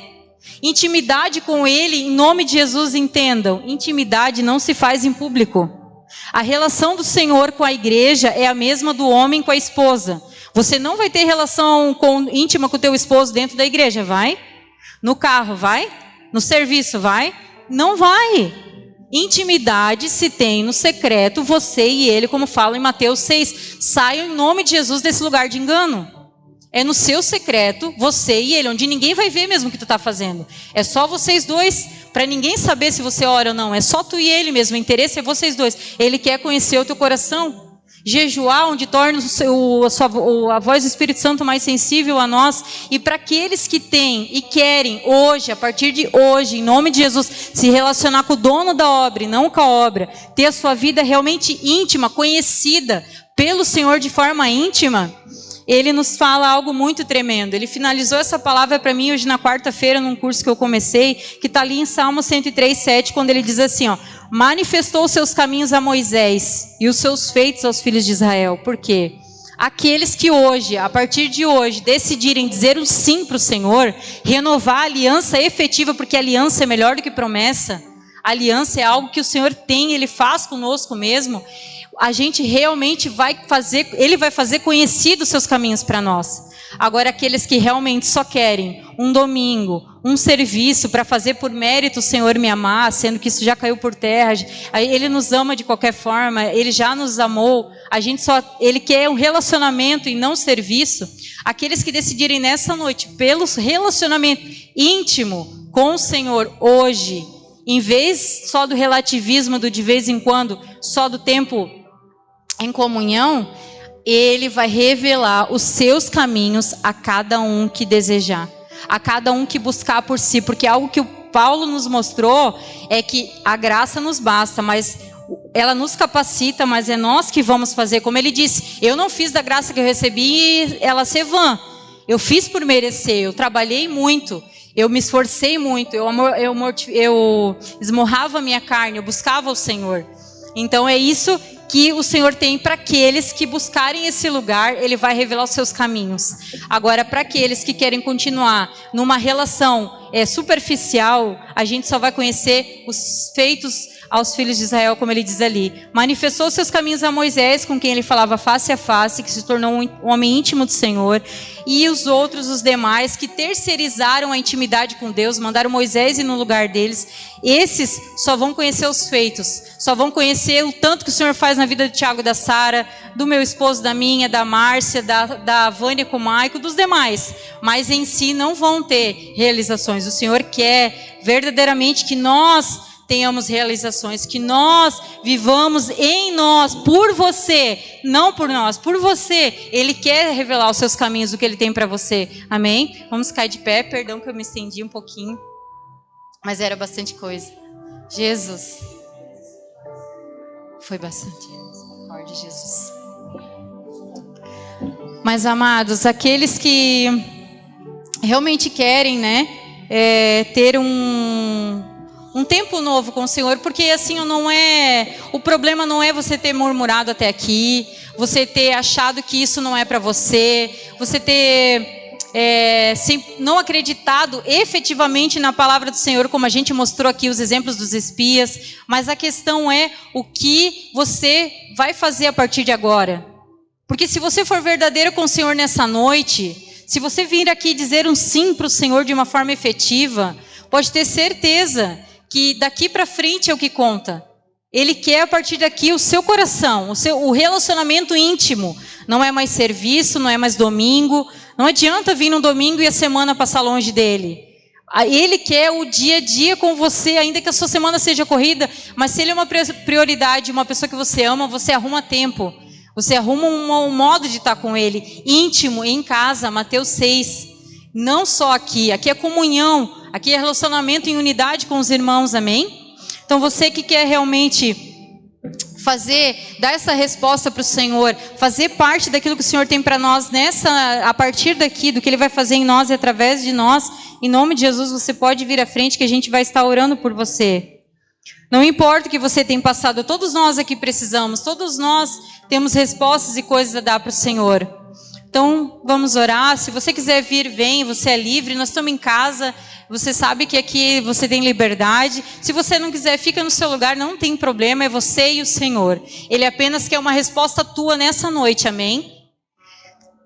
Intimidade com Ele, em nome de Jesus, entendam, intimidade não se faz em público. A relação do Senhor com a igreja é a mesma do homem com a esposa. Você não vai ter relação íntima com o teu esposo dentro da igreja, vai? No carro, vai? No serviço, vai? Não vai. Intimidade se tem no secreto, você e ele, como fala em Mateus 6. Saiam em nome de Jesus desse lugar de engano. É no seu secreto, você e ele, onde ninguém vai ver mesmo o que tu está fazendo. É só vocês dois, para ninguém saber se você ora ou não. É só tu e ele mesmo, o interesse é vocês dois. Ele quer conhecer o teu coração. Jejuar, onde torna a voz do Espírito Santo mais sensível a nós. E para aqueles que têm e querem hoje, a partir de hoje, em nome de Jesus, se relacionar com o dono da obra e não com a obra, ter a sua vida realmente íntima, conhecida pelo Senhor de forma íntima, ele nos fala algo muito tremendo. Ele finalizou essa palavra para mim hoje na quarta-feira, num curso que eu comecei, que está ali em Salmo 103:7, quando ele diz assim, ó: manifestou os seus caminhos a Moisés e os seus feitos aos filhos de Israel. Por quê? Aqueles que hoje, a partir de hoje, decidirem dizer um sim para o Senhor, renovar a aliança efetiva, porque a aliança é melhor do que promessa. A aliança é algo que o Senhor tem, Ele faz conosco mesmo. A gente realmente vai fazer, Ele vai fazer conhecidos os seus caminhos para nós. Agora, aqueles que realmente só querem um domingo, um serviço para fazer por mérito o Senhor me amar, sendo que isso já caiu por terra, Ele nos ama de qualquer forma, Ele já nos amou, Ele quer um relacionamento e não serviço. Aqueles que decidirem nessa noite, pelo relacionamento íntimo com o Senhor hoje, em vez só do relativismo do de vez em quando, só do tempo em comunhão, Ele vai revelar os seus caminhos a cada um que desejar, a cada um que buscar por si, porque algo que o Paulo nos mostrou é que a graça nos basta, mas ela nos capacita, mas é nós que vamos fazer. Como ele disse, eu não fiz da graça que eu recebi ela ser vã, eu fiz por merecer, eu trabalhei muito, eu me esforcei muito, eu esmurrava a minha carne, eu buscava o Senhor. Então é isso que o Senhor tem para aqueles que buscarem esse lugar, Ele vai revelar os seus caminhos. Agora, para aqueles que querem continuar numa relação superficial, a gente só vai conhecer os feitos aos filhos de Israel, como ele diz ali. Manifestou seus caminhos a Moisés, com quem ele falava face a face, que se tornou um homem íntimo do Senhor. E os outros, os demais, que terceirizaram a intimidade com Deus, mandaram Moisés ir no lugar deles. Esses só vão conhecer os feitos, só vão conhecer o tanto que o Senhor faz na vida do Tiago e da Sara, do meu esposo, da minha, da Márcia, da Vânia com o Maico, dos demais. Mas em si não vão ter realizações. O Senhor quer verdadeiramente que nós tenhamos realizações, que nós vivamos em nós, por você, não por nós, por você. Ele quer revelar os seus caminhos, o que Ele tem para você. Amém? Vamos cair de pé, perdão que eu me estendi um pouquinho, mas era bastante coisa. Jesus, foi bastante. Misericórdia, Jesus. Mas amados, aqueles que realmente querem, né, ter um tempo novo com o Senhor, porque assim o problema não é você ter murmurado até aqui, você ter achado que isso não é para você, você ter não acreditado efetivamente na palavra do Senhor, como a gente mostrou aqui os exemplos dos espias, mas a questão é o que você vai fazer a partir de agora. Porque se você for verdadeiro com o Senhor nessa noite, se você vir aqui dizer um sim para o Senhor de uma forma efetiva, pode ter certeza que daqui para frente é o que conta. Ele quer a partir daqui o seu coração, o relacionamento íntimo. Não é mais serviço, não é mais domingo. Não adianta vir no domingo e a semana passar longe dele. Ele quer o dia a dia com você, ainda que a sua semana seja corrida. Mas se ele é uma prioridade, uma pessoa que você ama, você arruma tempo. Você arruma um modo de estar com ele. Íntimo, em casa, Mateus 6. Não só aqui. Aqui é comunhão. Aqui é relacionamento em unidade com os irmãos, amém? Então você que quer realmente dar essa resposta para o Senhor, fazer parte daquilo que o Senhor tem para nós a partir daqui, do que Ele vai fazer em nós e através de nós, em nome de Jesus, você pode vir à frente que a gente vai estar orando por você. Não importa o que você tem passado, todos nós aqui precisamos, todos nós temos respostas e coisas a dar para o Senhor. Então, vamos orar. Se você quiser vir, vem, você é livre. Nós estamos em casa, você sabe que aqui você tem liberdade. Se você não quiser, fica no seu lugar, não tem problema, é você e o Senhor. Ele apenas quer uma resposta tua nessa noite, amém?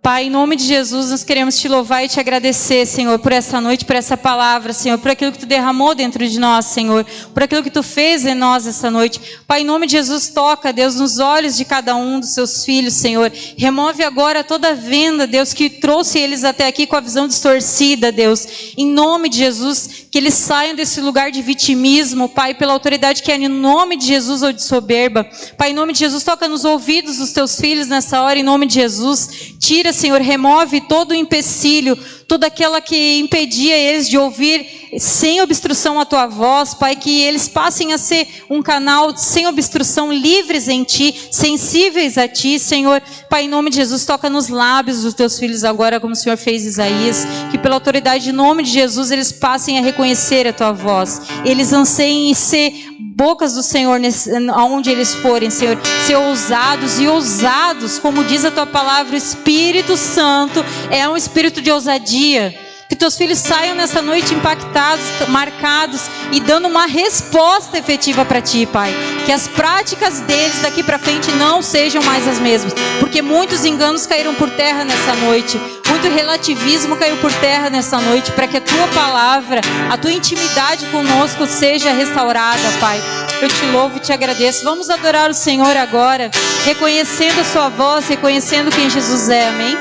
Pai, em nome de Jesus, nós queremos te louvar e te agradecer, Senhor, por essa noite, por essa palavra, Senhor, por aquilo que tu derramou dentro de nós, Senhor, por aquilo que tu fez em nós essa noite. Pai, em nome de Jesus, toca, Deus, nos olhos de cada um dos seus filhos, Senhor. Remove agora toda a venda, Deus, que trouxe eles até aqui com a visão distorcida, Deus. Em nome de Jesus, que eles saiam desse lugar de vitimismo, Pai, pela autoridade que é em nome de Jesus ou de soberba. Pai, em nome de Jesus, toca nos ouvidos dos teus filhos nessa hora, em nome de Jesus. Tira, Senhor, remove todo o empecilho, toda aquela que impedia eles de ouvir sem obstrução a tua voz, Pai, que eles passem a ser um canal sem obstrução, livres em ti, sensíveis a ti, Senhor. Pai, em nome de Jesus, toca nos lábios dos teus filhos agora, como o Senhor fez Isaías, que pela autoridade em nome de Jesus, eles passem a reconhecer a tua voz, eles anseiem em ser bocas do Senhor, aonde eles forem, Senhor, ser ousados e ousados, como diz a tua palavra, o Espírito Santo é um espírito de ousadia. Que teus filhos saiam nessa noite impactados, marcados e dando uma resposta efetiva para ti, Pai. Que as práticas deles daqui para frente não sejam mais as mesmas, porque muitos enganos caíram por terra nessa noite, muito relativismo caiu por terra nessa noite, para que a tua palavra, a tua intimidade conosco seja restaurada, Pai. Eu te louvo e te agradeço. Vamos adorar o Senhor agora, reconhecendo a sua voz, reconhecendo quem Jesus é, amém?